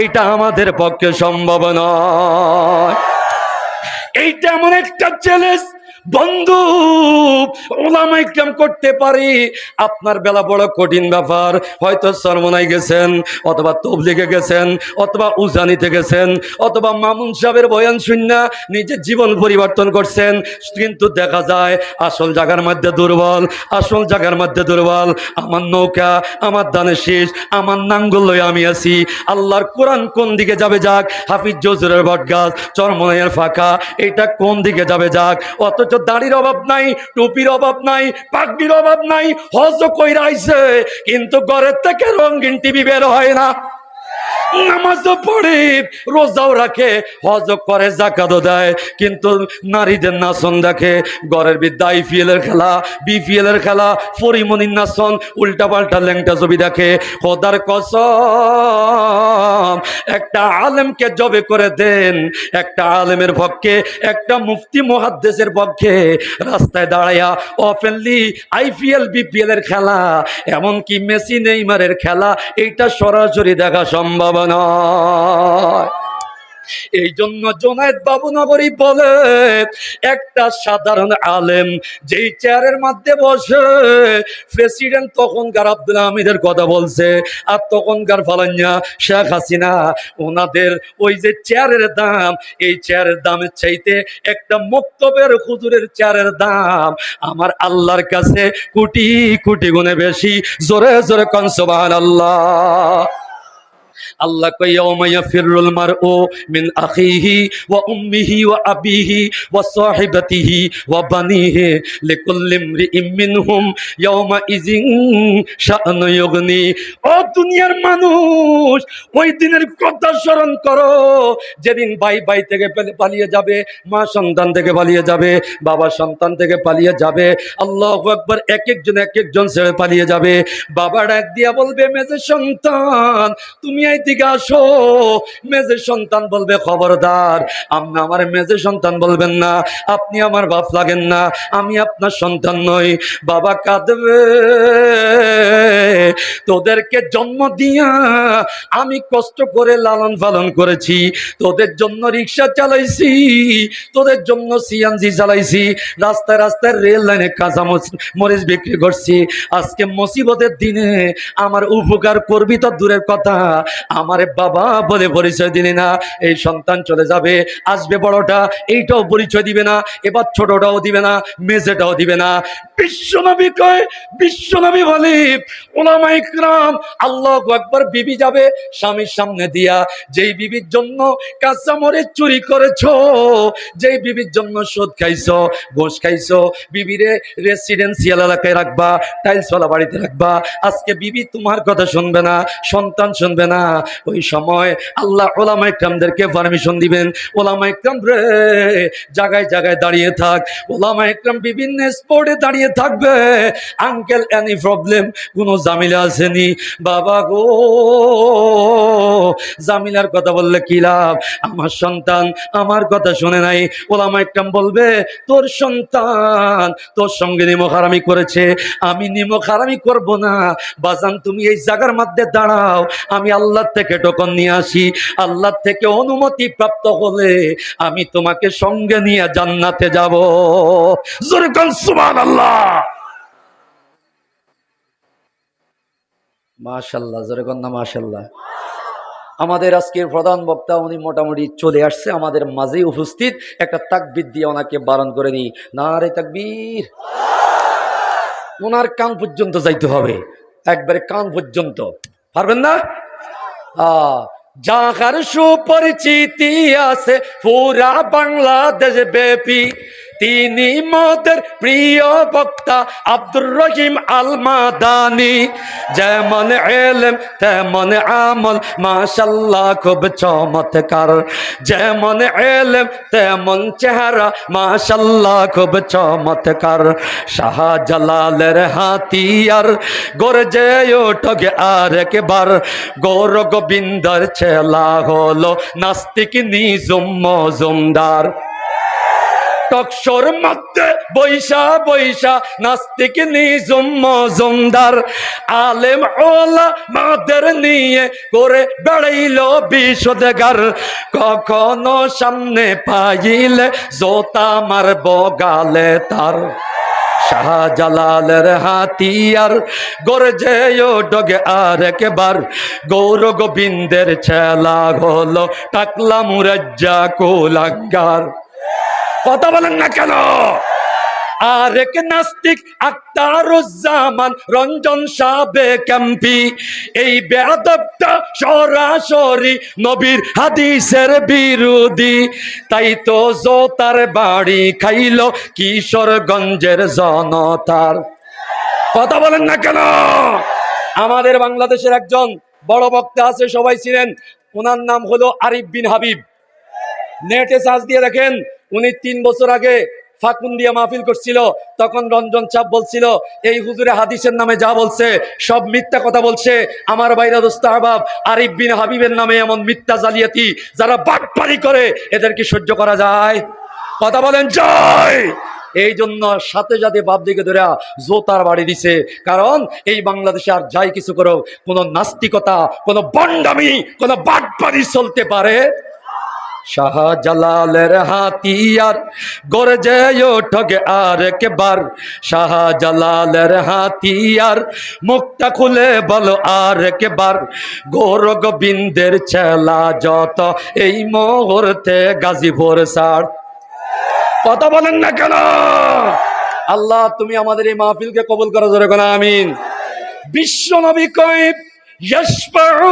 এইটা আমাদের পক্ষে সম্ভব নয়। এইটা এমন একটা চ্যালেঞ্জ বন্ধু, ওলামায়ে কেরাম করতে পারি। আপনার বেলা বড় কঠিন ব্যাপার, হয়তো চরমনায় গেছেন, অথবা তবলিগে গেছেন, অথবা উজানিতে গেছেন, অথবা মামুন সাহেবের বয়ান শুননা নিজের জীবন পরিবর্তন করছেন, কিন্তু দেখা যায় আসল জায়গার মধ্যে দুর্বল, আসল জায়গার মধ্যে দুর্বল। আমার নৌকা, আমার দানের শীষ, আমার নাঙ্গল লয়ে আমি আছি। আল্লাহর কোরআন কোন দিকে যাবে যাক, হাফিজ জহুরের বটগাছ, চরমনাইয়ের ফাঁকা, এটা কোন দিকে যাবে যাক, অথচ দাড়ির অভাব নাই, টুপির অভাব নাই, পাগড়ির অভাব নাই, হজ কইরা আইছে, কিন্তু ঘরের থেকে রঙিন টিভি বের হয় না। নামাজও পড়ে, রোজাও রাখে, হজও করে, জাকাতও দেয়, কিন্তু নারীদের নাচন দেখে, ঘরের বিদ্যা IPL এর খেলা, BPL এর খেলা, পরিমণির নাচন, উল্টা পাল্টা ল্যাংটা ছবি দেখে। খোদার কসম, একটা আলেমকে জবে করে দেন, একটা আলেমের পক্ষে, একটা মুফতি মুহাদ্দিসের পক্ষে রাস্তায় দাঁড়ায়া ওপেনলি IPL BPL এর খেলা, এমনকি মেসি নেইমারের খেলা, এইটা সরাসরি দেখা সম্ভব নয়। এই জন্য জুনায়েদ বাবুনগরী বলে, একটা সাধারণ আলেম যেই চেয়ারের মধ্যে বসে, প্রেসিডেন্ট তখনকার আব্দুল হামিদের কথা বলছে, আর তখনকার ফালান্না শেখ হাসিনা, ওনাদের ওই যে চেয়ারের দাম, এই চেয়ারের দামের চাইতে একটা মক্তবের হুজুরের চেয়ারের দাম আমার আল্লাহর কাছে কোটি কোটি গুণে বেশি। জোরে জোরে কোন সুবহানাল্লাহ। আল্লাহ কয় ইয়াউমা ইয়াফিরুল মারউ মিন আখিহি ওয়া উম্মিহি ওয়া আবিহি ওয়া সাহিবাতিহি ওয়া বানিহি লিকুল্লি ইমরিইম মিনহুম ইয়াউমা ইযিন শাআনু ইউগনি। ও দুনিয়ার মানুষ, ওই দিনের কথা স্মরণ করো যেদিন ভাই ভাই থেকে পালিয়ে যাবে, মা সন্তান থেকে পালিয়ে যাবে, বাবা সন্তান থেকে পালিয়ে যাবে, আল্লাহু আকবার, এক একজন ছেড়ে পালিয়ে যাবে। বাবা ডাক দিয়া বলবে, মেজে সন্তান তুমি এইদিকে আসো। মেজে সন্তান বলবে, খবরদার, আপনি আমার মেজে সন্তান বলবেন না, আপনি আমার বাপ লাগেন না, আমি আপনার সন্তান নই। বাবা কাঁদবে, তোদেরকে জন্ম দিয়া আমি কষ্ট করে লালন পালন করেছি, তোদের জন্য রিক্সা চালাইছি, তোদের জন্য সিএনজি চালাইছি, রাস্তায় রাস্তায় রেল লাইনে কাঁচা মরিচ বিক্রি করছি। আজকে মুসিবতের দিনে আমার উপকার করবি তো দূরের কথা, আমারে বাবা বলে পরিচয় দিলি না। এই সন্তান চলে যাবে, আসবে বড়টা, এইটাও পরিচয় দিবে না, এবার ছোটটাও দিবে না, মেজেটাও দিবে না। বিশ্বনবী কয়, বিশ্বনবী বলে, ওলামা ইকরাম, আল্লাহু আকবার, বিবি যাবে স্বামীর সামনে দিয়া, যেই বিবির জন্য কাঁচা মরিচ চুরি করেছো, যেই বিবির জন্য সুদ খাইছো, ঘুষ খাইছো, বিবিরে রেসিডেন্সিয়াল এলাকায় রাখবা, টাইলসওয়ালা বাড়িতে রাখবা, আজকে বিবি তোমার কথা শুনবে না, সন্তান শুনবে না। ওই সময় আল্লাহ ওলামা ইকরামদেরকে পারমিশন দিবেন, ওলামা ইকরাম রে জায়গায় জায়গায় দাঁড়িয়ে থাক। ওলামা ইকরাম বিভিন্ন স্পটে দাঁড়িয়ে থাকবে। আঙ্কেল, এনি প্রবলেম, কোনো জামিলা আসেনি? বাবা গো, জামিলার কথা বললে কি লাভ, আমার সন্তান আমার কথা শুনে নাই। ওলামা ইকরাম বলবে, তোর সন্তান তোর সঙ্গে নিমক-হারামি করেছে, আমি নিমক-হারামি করব না। বাজান, তুমি এই জায়গার মধ্যে দাঁড়াও, আমি আল্লাহ থেকে টোকন নিয়ে আসি, আল্লাহ থেকে অনুমতি প্রাপ্ত হলে আমি তোমাকে সঙ্গে নিয়ে জান্নাতে যাব। জোরে কোন সুবহানাল্লাহ। মাশাআল্লাহ, জোরে কোন না মাশাআল্লাহ। আমাদের আজকের প্রধান বক্তা উনি মোটামুটি চলে আসছে, আমাদের মাঝেই উপস্থিত। একটা তাকবীর দিয়ে ওনাকে বারণ করে দিই, নারে তাকবীর। ওনার কান পর্যন্ত যাইতে হবে, একবারে কান পর্যন্ত, পারবেন না? যাহার সুপরিচিতি আছে পুরা বাংলাদেশ ব্যাপী, তিনি মোদের প্রিয় বক্তা আব্দুর রহিম আল মাদানী। যেমন এলেম তেমন আমল, মাশাআল্লাহ খুব চমৎকার। যেমন এলেম তেমন চেহারা, মাশাআল্লাহ খুব চমৎকার। শাহজালালের হাতিয়ার গর্জে ওঠে আর একবার, গৌর গোবিন্দর ছেলা হলো নাস্তিক নিঝুম মজুমদার। টকশোর মধ্যে বৈশা বৈশা নাস্তিক নিঝুম মজুমদার, আলেম ওলামাদের নিয়ে করে বেড়াইল বিষোদগার। কখনো সামনে পাইলে জোতা মারব গালে তার। শাহজালালের হাতিয়ার গর্জে ওঠে আর একবার, গৌর গোবিন্দের ছেলা হলো টাকলা মুরাজ্জা কুলাঙ্গার। কথা বলেন না কেন? আরেক নাস্তিক আখতারুজ্জামান রঞ্জন সাবেক এমপি, এই বেয়াদবটা সরাসরি নবীর হাদিসের বিরোধী। তাই তো জোতার বাড়ি খাইল কিশোরগঞ্জের জনতার। কথা বলেন না কেন? আমাদের বাংলাদেশের একজন বড় বক্তা আছে, সবাই ছিলেন, ওনার নাম হলো আরিফ বিন হাবিব। নেটে সার্চ দিয়ে দেখেন, উনি 3 বছর আগে ফাকুন্দিয়া মাহফিল করছিল, তখন রঞ্জন চাপ বলছিল এই হুজুরে হাদিসের নামে যা বলছে সব মিথ্যা কথা বলছে। আমার ভাইরা দোস্ত আহবাব, আরিফ বিন হাবিবের নামে এমন মিথ্যা জালিয়াতি যারা বাটপারি করে, এদের কি সহ্য করা যায়? কথা বলেন জয়। এই জন্য সাথে সাথে বাপ দিকে ধরে জোতার বাড়ি দিছে, কারণ এই বাংলাদেশে আর যাই কিছু করো, কোনো নাস্তিকতা, কোনো বন্ডামি, কোনো বাটপারি চলতে পারে। শাহজালালের হাতিয়ার গর্জে ওঠে আর একবার, শাহজালালের হাতিয়ার মুখটা খুলে বলো আর একবার, গোর গোবিন্দের ছেলা যত এই মুহূর্তে গাজীপুর ছাড়। কথা বলেন না কেন? আল্লাহ তুমি আমাদের এই মাহফিলকে কবুল করো, জোরে কোন আমিন। বিশ্ব নবী কয় ইয়াশফাউ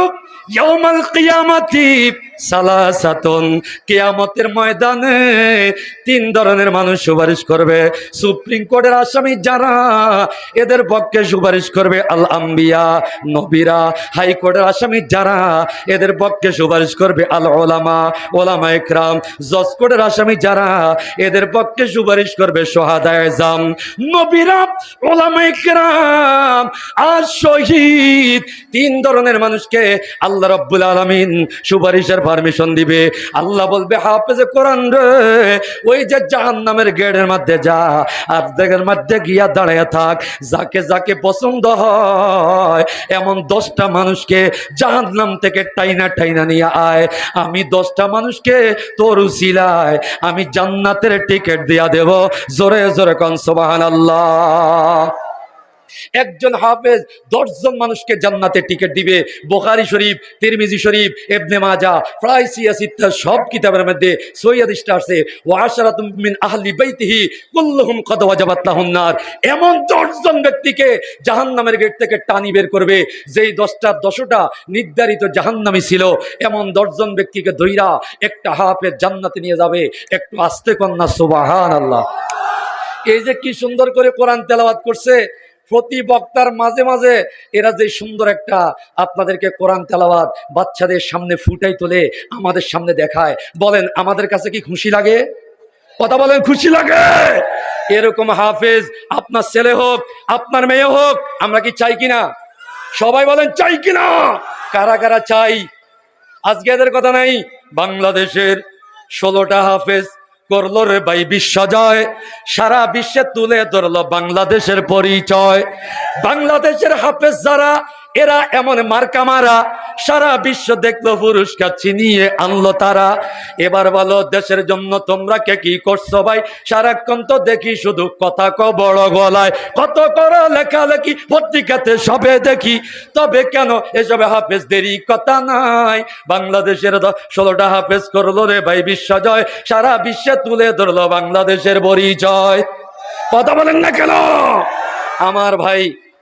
ইয়াউমাল কিয়ামাতি সালাসাতুন, কিয়ামতের ময়দানে 3 ধরনের মানুষ সুপারিশ করবে। সুপ্রিম কোর্টের আসামি যারা, এদের পক্ষে সুপারিশ করবে আল আম্বিয়া, নবীরা। হাইকোর্টের আসামি যারা, এদের পক্ষে সুপারিশ করবে আল ওলামা, ওলামা ইকরাম। জজ কোর্টের আসামি যারা, এদের পক্ষে সুপারিশ করবে শুহাদায়ে আযম। নবীরা, ওলামা ইকরাম আর শহীদ, 3 ধরনের মানুষকে আল্লাহ রাব্বুল আলামিন সুপারিশের পারমিশন দিবে। আল্লাহ বলবে হাফেজে কোরআন রে, ওই যে জাহান্নামের গেটের মধ্যে যা, আর দেখের মধ্যে গিয়া দাঁড়ায় থাক, যাকে যাকে পছন্দ হয় এমন 10টা মানুষকে জাহান্নাম থেকে টাইনা টাইনা নিয়ে আয়। আমি 10টা মানুষকে তোর উসিলায় আমি জান্নাতের টিকিট দিয়া দেব। জোরে জোরে কোন সুবহানাল্লাহ। একজন হাফেজ 10 জন মানুষকে জান্নাতে টিকিট দিবে। বুখারী শরীফ, তিরমিজি শরীফ, ইবনে মাজাহ, প্রায় সিয়াসিত্তা সব কিতাবের মধ্যে সহিহ হাদিসটা আছে, ওয়া আশরাতুম মিন আহলি বাইতিহি কুল্লুহুম কদ ওয়াজাবাত লাহুন নার। এমন 10 জন ব্যক্তিকে জাহান্নামের গেট থেকে টানি বের করবে, যেই 10টা নির্ধারিত জাহান্নামী ছিল। এমন 10 জন ব্যক্তিকে ধইরা একটা হাফেজ জান্নাতে নিয়ে যাবে। একটু আস্তে কন্যা সুবহানাল্লাহ। এই যে কি সুন্দর করে কোরআন তেলাওয়াত করছে, প্রতি বক্তার মাঝে মাঝে এরা যে সুন্দর একটা আপনাদেরকে কোরআন তেলাওয়াত বাচ্চাদের সামনে ফুটাই তোলে, আমাদের সামনে দেখায়। বলেন আমাদের কাছে কি খুশি লাগে? কথা বলেন খুশি লাগে? এরকম হাফেজ আপনার ছেলে হোক, আপনার মেয়ে হোক, আমরা কি চাই কিনা? সবাই বলেন চাই কিনা? কারা কারা চাই? আজকে এদের কথা নাই, বাংলাদেশের 16টা হাফেজ করলো রে ভাই বিশ্বজয়, সারা বিশ্বে তুলে ধরলো বাংলাদেশের পরিচয়। বাংলাদেশের হাফেজ যারা, এরা এমন মার্কা মারা, সারা বিশ্ব দেখলো, পুরস্কার ছিনিয়ে আনলো তারা। এবার বলো দেশের জন্য তোমরা কে কি করছো ভাই? সারাক্ষণ তো দেখি শুধু কথা ক বড় গলায়, কত করো লেখালেখি পত্রিকাতে সবে দেখি, তবে কেন এসবে হাফেজদেরই কথা নাই? বাংলাদেশের 16টা হাফেজ করলো রে ভাই বিশ্বজয়, সারা বিশ্বে তুলে ধরলো বাংলাদেশের পরিচয়। কথা বলেন না কেন? আমার ভাই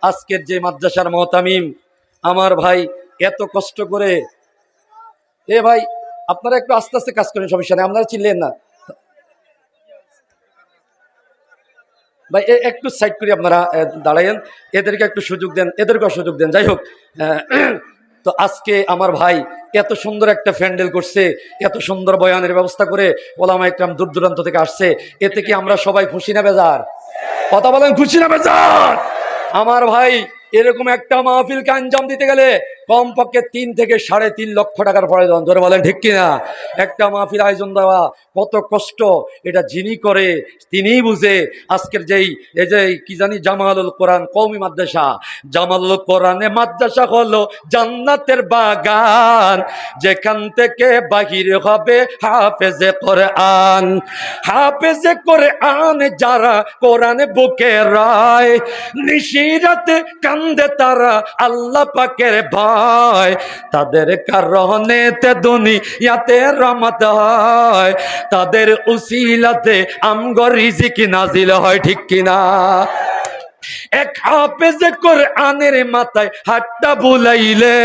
আজকের যে মাদ্রাসার মুহতামিম, আমার ভাই এত কষ্ট করে, এ ভাই আপনারা একটু আস্তে আস্তে কাজ করেন, সমস্যা নেই, আপনারা চিনলেন না ভাই, একটু সাইড করে আপনারা দাঁড়ায়েন, এদেরকে একটু সুযোগ দেন, এদেরকেও সুযোগ দেন। যাই হোক, তো আজকে আমার ভাই এত সুন্দর একটা প্যান্ডেল করছে, এত সুন্দর বয়ানের ব্যবস্থা করে, ওলামা ইকরাম দূর দূরান্ত থেকে আসছে, এতে কি আমরা সবাই খুশি না বেজার? কথা বলেন খুশি না বেজার? আমার ভাই এরকম একটা মাহফিলকে আঞ্জাম দিতে গেলে কমপক্ষে 3 থেকে 3.5 লক্ষ টাকার প্রয়োজন। ধরে বলেন ঠিক কিনা? একটা মাহফিল আয়োজন দেওয়া কত কষ্ট, এটা যিনি করে তিনিই বুঝে। আজকের যেই এই যে কি জানি জামালুল কোরআন কওমি মাদ্রাসা, জামালুল কোরআনে মাদ্রাসা হলো জান্নাতের বাগান, যেখান থেকে বাহির হবে হাফেজে কোরআন। হাফেজে কোরআন যারা কোরআনে বুকে রায়, নিশিরাতে কান্দে তারা আল্লাহ পাকের ভয়, তাদের কারণেতে দুনিয়াতে রহমত হয়, তাদের উসিলাতে আমগো রিজিক নাজিল হয়। ঠিক কিনা? এক হাফেজে কোরআনের মাথায় হাতটা বুলাইলে,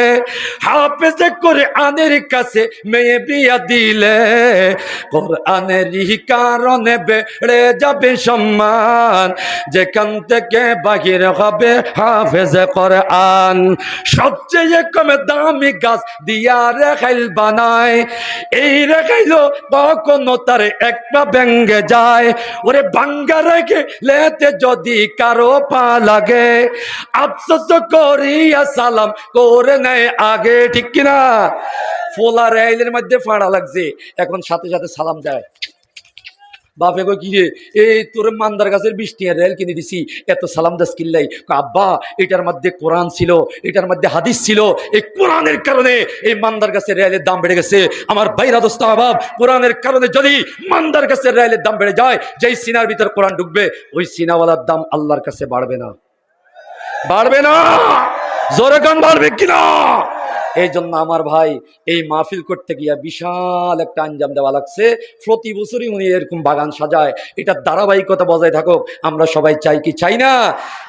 হাফেজে কোরআনের কাছে মেয়ে বিয়া দিলে, কোরআনেরই কারণে বেড়ে যাবে সম্মান, যেখান থেকে বাহির হবে হাফেজে কোরআন। সবচেয়ে কমে দামি গাছ দিয়া রেখাইল বানায়, এই রেখাইলো কখনো তার একটা ভেঙ্গে যায়, ওরে ভাঙ্গা রেখে লেতে যদি কারো পা লাগে, আফসোস করিয়া সালাম করে নেয় আগে, ঠিক কিনা? ফোলা রেলের মধ্যে ফাঁড়া লাগছে, এখন সাথে সাথে সালাম দেয়। বাপে কই কি রে, এই তোর মান্দার গাছের 20 টাকার রেল কিনে দিছি, এত সালাম দাস কিল্লাই? আব্বা এটার মধ্যে কোরআন ছিল, এটার মধ্যে হাদিস ছিল, এই কোরআনের কারণে এই মান্দার গাছের রেলের দাম বেড়ে গেছে। আমার ভাইরা দোস্ত আহবাব, কোরআনের কারণে যদি মান্দার গাছের রেলের দাম বেড়ে যায়, যেই সিনার ভিতর কোরআন ঢুকবে, ওই সিনাওয়ালার দাম আল্লাহর কাছে বাড়বে না? বাড়বে না? জোরে কান বাড়বে কিনা? এই জন্য আমার ভাই, এই মাহফিল করতে গিয়া বিশাল একটা আঞ্জাম দেওয়া লাগছে। প্রতি বছরই উনি এরকম বাগান সাজায়, এটা ধারাবাহিকতা বজায় থাকুক, আমরা সবাই চাই কি চাই না?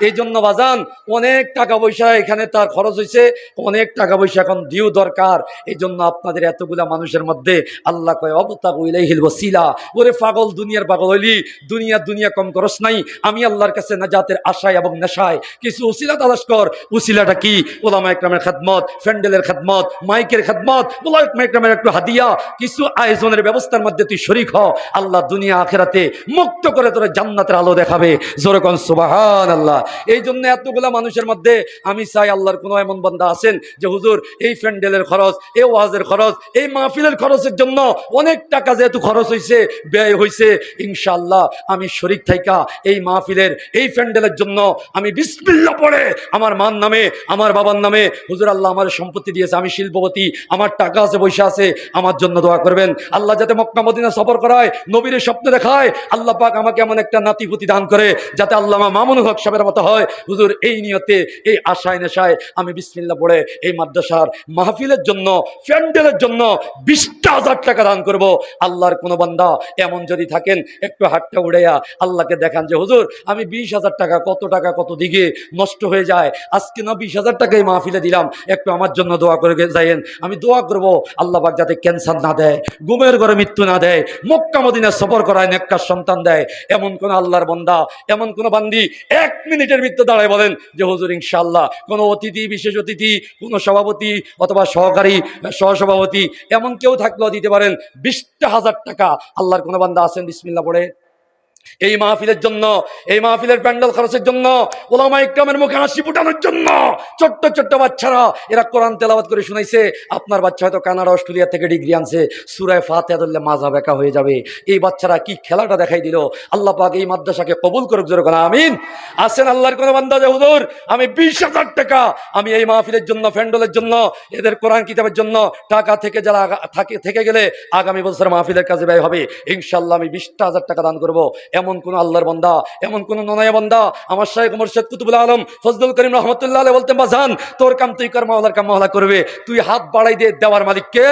এই জন্য বাজান অনেক টাকা পয়সা এখানে তার খরচ হয়েছে, অনেক টাকা পয়সা এখন দিও দরকার। এই জন্য আপনাদের এতগুলা মানুষের মধ্যে আল্লাহ কয় অবতাগু ইলাইহিল ওয়াসিলা, ওরে পাগল, দুনিয়ার পাগল হইলি, দুনিয়া দুনিয়া কম করস নাই, আমি আল্লাহর কাছে নাজাতের আশায় এবং নেশায় কিছু উসিলা তালাশ কর। উসিলাটা কি? ওলামা ইকরামের খেদমত, ফ্যান্ডেলের খেদমত, মাইকের খেদমত, ওলামা ইকরামের একটু হাদিয়া, কিছু আয়োজনের ব্যবস্থার মধ্যে তুই শরীক হ। আল্লাহ দুনিয়া আখিরাতে মুক্ত করে তোর জান্নাতের আলো দেখাবে। জোরে কোন সুবহানাল্লাহ। এই জন্য এতগুলা মানুষের মধ্যে আমি চাই আল্লাহর কোনো এমন বান্দা আছেন যে হুজুর এই ফ্যান্ডেলের খরচ, এই ওয়াজের খরচ, এই মাহফিলের খরচের জন্য অনেক টাকা যেহেতু খরচ হয়েছে, ব্যয় হয়েছে, ইনশাআল্লাহ আমি শরীক থাইকা এই মাহফিলের, এই ফ্যান্ডেলের জন্য আমি বিসমিল্লাহ পড়ে আমার মার নামে, আমার বাবার নামে, হুজুর আল্লাহ আমার সম্পত্তি দিয়েছে, আমি শিল্পপতি, আমার টাকা আছে, পয়সা আছে, আমার জন্য দোয়া করবেন। আল্লাহ যাতে মক্কা মদিনা সফর করায়, নবীর স্বপ্নে দেখায়, আল্লাহ পাক আমাকে এমন একটা নাতিপুতি দান করে যাতে আল্লামা মামুনুল হক সাহেবের মতো হয়। হুজুর এই নিয়তে, এই আশায় নেশায় আমি বিসমিল্লাহ পড়ে এই মাদ্রাসার মাহফিলের জন্য, ফ্যান্ডেলের জন্য 20,000 টাকা দান করব। আল্লাহর কোনো বান্দা এমন যদি থাকেন, একটু হাতটা উড়াইয়া আল্লাহকে দেখান যে হুজুর আমি 20,000 টাকা, কত দিকে নষ্ট হয়ে যায়, আজকে না 20,000 টাকাই মাহফিলে দিলাম, একটু আমার জন্য দোয়া করে যাইয়েন। আমি দোয়া করব আল্লাহ পাক যাতে ক্যান্সার না দেয়, গুমের ঘরে মৃত্যু না দেয়, মক্কা মদিনা সফর করায় নেককার সন্তান দেয়। এমন কোন আল্লাহর বান্দা, এমন কোন বান্দি 1 মিনিটের ভিতরে দাঁড়ায় বলেন যে হুজুর ইনশাআল্লাহ, কোনো অতিথি, বিশেষ অতিথি, কোনো সভাপতি অথবা সহকারী, সহসভাপতি এমন কেউ থাকলেও দিতে পারেন 20,000 টাকা। আল্লাহর কোন বান্দা আছেন? বিসমিল্লাহ পড়ে এই মাহফিলের জন্য, এই মাহফিলের প্যান্ডেল খরচের জন্য, ওলামা ইকরামের মুখে হাসি ফুটানোর জন্য, ছোট্ট ছোট্ট বাচ্চারা এরা কোরআন তেলাওয়াত করে শুনাইছে। আপনার বাচ্চা হয়তো কানাডা, অস্ট্রেলিয়া থেকে ডিগ্রি আনছে, সূরা ফাতিহা ধরলে মাজা বেঁকা হয়ে যাবে। এই বাচ্চারা কি খেলাটা দেখাই দিল। আল্লাহ পাক এই মাদ্রাসাকে কবুল করুক, জোরে বলেন আমিন। আসেন আল্লাহর কোন বান্দা যে হুজুর আমি 20,000 টাকা আমি এই মাহফিলের জন্য, প্যান্ডেলের জন্য, এদের কোরআন কিতাবের জন্য টাকা থেকে যারা থেকে গেলে আগামী বছর মাহফিলের কাজে ব্যয় হবে, ইনশাআল্লাহ আমি 20,000 টাকা দান করব। এমন কোন আল্লাহর বান্দা, এমন কোন ননায়া বান্দা, আমার শাইখ মুর্শিদ কুতুবুল আলম ফজলুল করিম রাহমাতুল্লাহ আলাইহি বলতেন, বাজান তোর কাম তুই কর, মাওলার কাম মাওলা করবে। তুই হাত বাড়াই দে, দেওয়ার মালিক কে?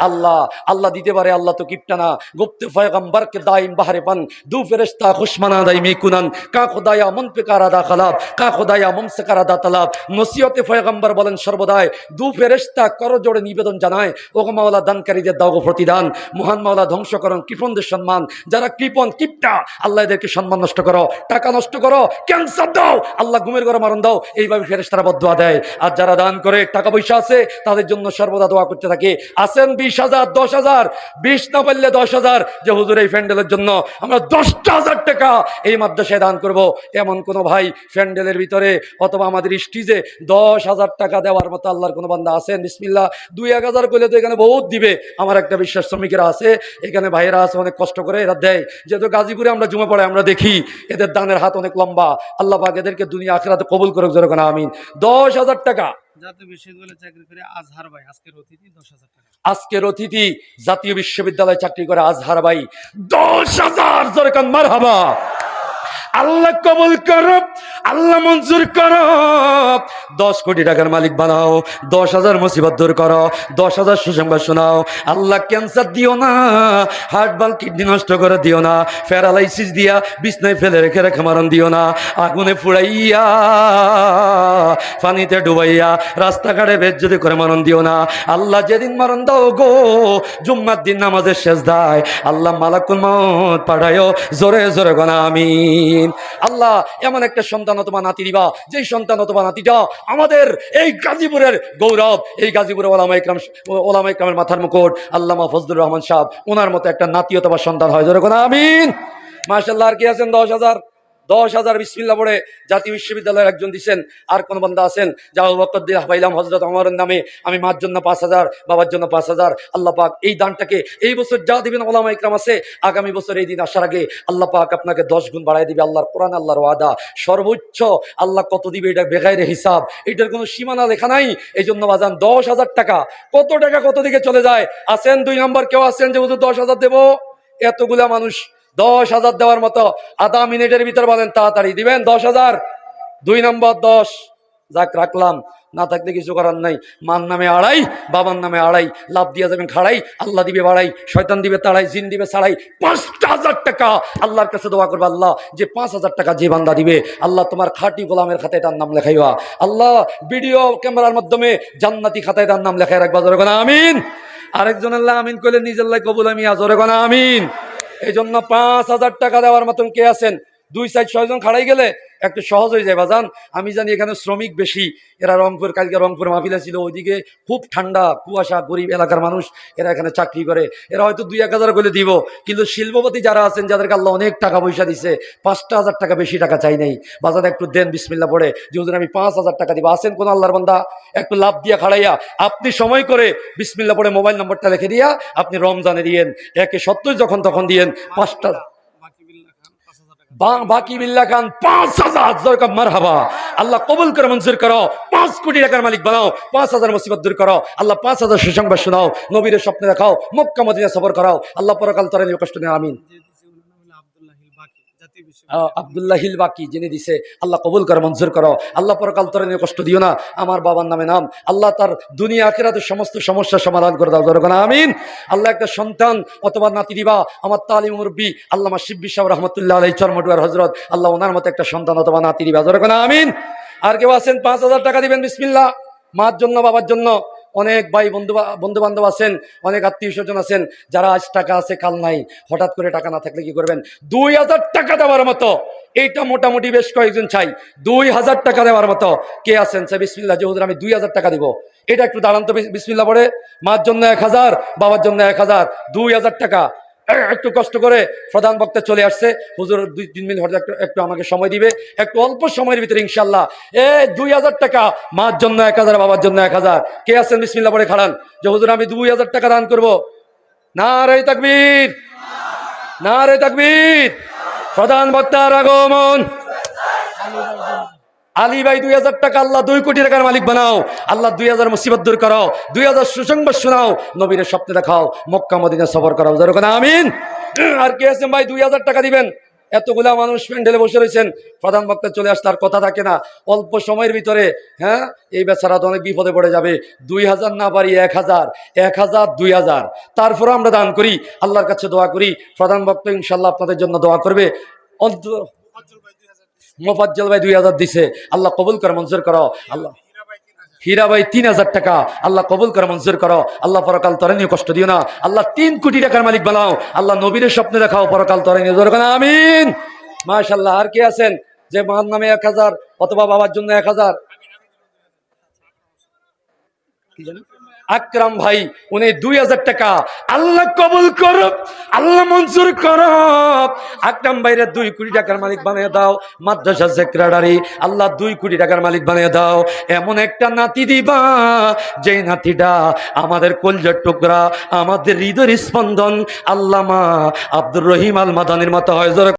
আল্লাহ। আল্লাহ দিতে পারে, আল্লাহ তো কিপটা না। গুপ্তে পয়গম্বর কে দাইম বাহরে পান, দু ফেরেশতা খুশমানা দাইমি কুনান, কা খুদায়া মন পে কারাদা খালাব, কা খুদায়া মন সে কারাদা তালাব। নসিহতে পয়গম্বর বলেন সর্বদাই দু ফেরেশতা কর জোড়ে নিবেদন জানায়, ওগো মাওলা দানকারীদের দাও গো প্রতিদান। মহান মাওলা ধ্বংস করেন কৃপণদের সম্মান, যারা কৃপণ কিপটা আল্লাহ এদেরকে সম্মান নষ্ট করো, টাকা নষ্ট করো, ক্যান্সার দাও, আল্লাহ ঘুমের ঘরে মারণ দাও, এইভাবে ফেরেশতারা বদদুয়া দেয়। আর যারা দান করে, টাকা পয়সা আছে, তাদের জন্য সর্বদা দোয়া করতে থাকে। আসেন 20,000, 10,000, 20 না পারলে 10,000, যে হুজুর এই প্যান্ডেলের জন্য আমরা 10,000 টাকা এই মাদ্রাসায় দান করব। এমন কোন ভাই প্যান্ডেলের ভিতরে অথবা আমাদের স্টেজে 10,000 টাকা দেওয়ার মতো আল্লাহর কোন বান্দা আছেন? বিসমিল্লাহ। 2-1,000 করলে তো এখানে বহুত দিবে। আমার একটা বিশ্বাস, শ্রমিকেরা আছে এখানে, ভাইয়েরা আছে, অনেক কষ্ট করে এরা দেয়। যেহেতু গাজীপুরে আমরা জুমা পড়ে, আমরা দেখি এদের দানের হাত অনেক লম্বা। আল্লাহ পাক এদেরকে দুনিয়া আখিরাতে কবুল করুক, জোরে বলেন আমিন। 10,000 টাকা। জাতীয় বিশ্ববিদ্যালয়ে চাকরি করে আজহার ভাই আজকের অতিথি 10,000 টাকা। আজকের অতিথি জাতীয় বিশ্ববিদ্যালয়ে চাকরি করে আজহার ভাই 10,000, জোরে কান মারহাবা। আল্লাহ কবুল করুক, আল্লাহ মঞ্জুর করো। 10 কোটি টাকার মালিক বানাও, 10,000 মুসিবত দূর করো, 10,000 সুসংবাদ শোনাও। আল্লাহ ক্যান্সার দিও না, হার্ট বাল কিডনি নষ্ট করে দিও না, প্যারালাইসিস দিয়া বিছনায় ফেলে রেখে রেখে মারণ দিও না, আগুনে পুড়াইয়া পানিতে ডুবাইয়া রাস্তাঘাটে বেজ্জতি করে মারণ দিও না। আল্লাহ যেদিন মারণ দাও গো, জুম্মার দিন নামাজের শেষ দায়, আল্লাহ মালাকুল মউত পাঠায়ো, জোরে জোরে গনা আমিন। আল্লাহ এমন একটা সন্তান অথবা নাতি দিবা, যেই সন্তান অথবা নাতিটা আমাদের এই গাজীপুরের গৌরব, এই গাজীপুরের ওলামা ইকরামের মাথার মুকুট আল্লামা ফজলুর রহমান সাহেব, ওনার মতো একটা নাতি অথবা সন্তান হয়, জোরে গনা আমিন। মাশাআল্লাহ। আর কি আছেন? 10,000 বিসমিল্লাহ পড়ে জাতীয় বিশ্ববিদ্যালয়ের একজন দিচ্ছেন। আর কোন বান্দা আছেন? যা বকর দিয়ে পাইলাম হযরত ওমরের নামে, আমি মার জন্য 5,000, বাবার জন্য 5,000। আল্লাহ পাক এই দানটাকে এই বছর যা দিবেন ওলামা ইকরাম আছে, আগামী বছর এই দিন আসার আগে আল্লাহ পাক আপনাকে 10 গুণ বাড়ায় দিবে। আল্লাহর কোরআন, আল্লাহর ওয়াদা সর্বোচ্চ আল্লাহ কত দিবে এটা বেগাইরে হিসাব, এটার কোনো সীমানা লেখা নাই। এই জন্য বাজান 10,000 টাকা, কত টাকা কত দিকে চলে যায়। আছেন 2 নম্বর কেউ আছেন যে হুজুর 10,000 দেবো? এতগুলা মানুষ 10,000 দেওয়ার মতো আধা মিনিটের ভিতর বলেন তাড়াতাড়ি দিবেন 10,000। 2 নম্বর 10, যাক রাখলাম, না থাকলে কিছু করার নাই। মার নামে আড়াই, বাবার নামে আড়াই, লাভ দিয়া যাবেন খাড়াই, আল্লাহ দিবে বাড়াই, শয়তান দিবে তাড়াই, জিন দিবে ছাড়াই। 5,000 টাকা আল্লাহর কাছে দোয়া করবে, আল্লাহ যে 5,000 টাকা যে বান্দা দিবে, আল্লাহ তোমার খাঁটি গোলামের খাতায় তার নাম লেখাইবা। আল্লাহ ভিডিও ক্যামেরার মাধ্যমে জান্নাতি খাতায় তার নাম লেখাই রাখবা, জোরে কোনা আমিন। আরেকজন আল্লাহ আমিন করলে নিজের লাই কবুল আমি, জোরে কোনা আমিন। এই জন্য 5,000 টাকা দেওয়ার মতন কে আছেন? 2 সাইড 6 জন খাড়াই গেলে একটু সহজ হয়ে যায় বাজান। আমি জানি এখানে শ্রমিক বেশি, এরা রংপুর, কালকে রংপুর মাহফিলে ছিল, ওইদিকে খুব ঠান্ডা কুয়াশা, গরিব এলাকার মানুষ, এরা এখানে চাকরি করে, এরা হয়তো 2-1,000 করে দিব। কিন্তু শিল্পপতি যারা আছেন, যাদেরকে আল্লাহ অনেক টাকা পয়সা দিছে, 5,000 টাকা বেশি টাকা চাই নাই, বাজান একটু দেন বিসমিল্লাহ পড়ে, যে হুজুর আমি 5,000 টাকা দিব। আছেন কোন আল্লাহর বান্দা? একটু লাভ দিয়া খাড়াইয়া আপনি সময় করে বিসমিল্লাহ পড়ে মোবাইল নম্বরটা লিখে দিয়া আপনি রমজানে দিয়েন, 1/70 যখন তখন দিয়েন 5টা। বাকি বিল্লাহ খান 5,000 মারহাবা। আল্লাহ কবুল করে মঞ্জুর করো। 5 কোটি টাকার মালিক বানাও, 5,000 মুসিবত দূর করো। আল্লাহ 5,000 সুসংবাদ শোনাও, নবীর স্বপ্নে দেখাও, মক্কা মদিনা সফর করাও। আল্লাহ পরকাল তরে নিয়ে কষ্ট নেই, আমিন। আব্দুল্লাহ হিল বাকি যিনি দিছে, আল্লাহ কবুল করে মঞ্জুর করো। আল্লাহ পরকাল তরে নিয়ে কষ্ট দিও না। আমার বাবার নামে নাম, আল্লাহ তার দুনিয়া আখিরাতের সমস্ত সমস্যার সমাধান করে দাও, জোরে কোনা আমিন। আল্লাহ একটা সন্তান অথবা নাতি দিবা, আমার তালিম মুরব্বী আল্লামা শিববি সাহেব রহমতুল্লাহ আলাইহি চরমটুয়ার হযরত, আল্লাহ ওনার মতো একটা সন্তান অথবা নাতি দিবা, জোরে কোনা আমিন। আর কেউ আছেন 5,000 টাকা দিবেন বিসমিল্লাহ, মার জন্য, বাবার জন্য। অনেক ভাই বন্ধু বান্ধব আছেন, অনেক আত্মীয় স্বজন আছেন, যারা আজ টাকা আছে কাল নাই, হঠাৎ করে টাকা না থাকলে কি করবেন? 2,000 টাকা দেওয়ার মতো, এইটা মোটামুটি বেশ কয়েকজন চাই। 2,000 টাকা দেওয়ার মতো কে আছেন? সে বিসমিল্লাহ, যে হুজুর আমি 2,000 টাকা দিব। এটা একটু দাঁড়ান তো বিসমিল্লাহ পড়ে। মার জন্য 1,000, বাবার জন্য 1,000, 2,000 টাকা। একটু কষ্ট করে প্রধান বক্তা চলে আসছে, হুজুর 2-3 মিনিট একটু আমাকে সময় দিবে, একটু অল্প সময়ের ভিতরে ইনশাল্লাহ 2,000 টাকা, মার জন্য 1,000, বাবার জন্য 1,000। কে আছেন বিসমিল্লাহ পড়ে খাড়ান, যে হুজুর আমি 2,000 টাকা দান করবো। নারে তাকবীর, নারে তাকবীর। প্রধান বক্তার আগমন। আলী ভাই 2,000 টাকা, আল্লাহ 2 কোটি টাকার মালিক বানাও। আল্লাহ 2,000 মুসিবত দূর করো, 2,000 সুসংবাদ শোনাও, নবীর স্বপ্নে দেখাও, মক্কা মদিনা সফর করাও, জোরে কোনা আমিন। আর কে আছেন ভাই 2,000 টাকা দিবেন? এতগুলা মানুষ প্যান্ডেলে বসে রয়েছেন, প্রধান বক্তা চলে আসতে আর কথা থাকে না, অল্প সময়ের ভিতরে। হ্যাঁ, এই বেচারা তো অনেক বিপদে পড়ে যাবে। 2,000 না পারি 1,000, 1,000, 2,000, তারপরে আমরা দান করি, আল্লাহর কাছে দোয়া করি। প্রধান বক্তা ইনশাল্লাহ আপনাদের জন্য দোয়া করবে। মোফাজ্জল ভাই 2,000 দিছে, আল্লাহ কবুল করে মঞ্জুর করো। আল্লাহ হীরা ভাই 3,000 টাকা, আল্লাহ কবুল করে মঞ্জুর করো। আল্লাহ পরকাল তরে নিয়ে কষ্ট দিও না। আল্লাহ 3 কোটি টাকার মালিক বানাও। আল্লাহ নবীর স্বপ্নে দেখাও, পরকাল তরে নিয়ে, জোরে কোনা আমিন। মাশাআল্লাহ। আর কে আছেন যে মার নামে 1,000 অথবা বাবার জন্য 1,000? কি জানেন? আকরাম ভাই, উনি 2,000 টাকা, আল্লাহ কবুল করো, আল্লাহ মঞ্জুর করো। আকরাম ভাইরে 2 কোটি টাকার মালিক বানিয়ে দাও, মাদ্রাসা সেক্রেটারি, আল্লাহ 2 কোটি টাকার মালিক বানিয়ে দাও। এমন একটা নাতি দিবা, যেই নাতিটা আমাদের কলজার টুকরা, আমাদের হৃদয়ের স্পন্দন, আল্লামা আব্দুর রহিম আল মাদানির মতো হয়।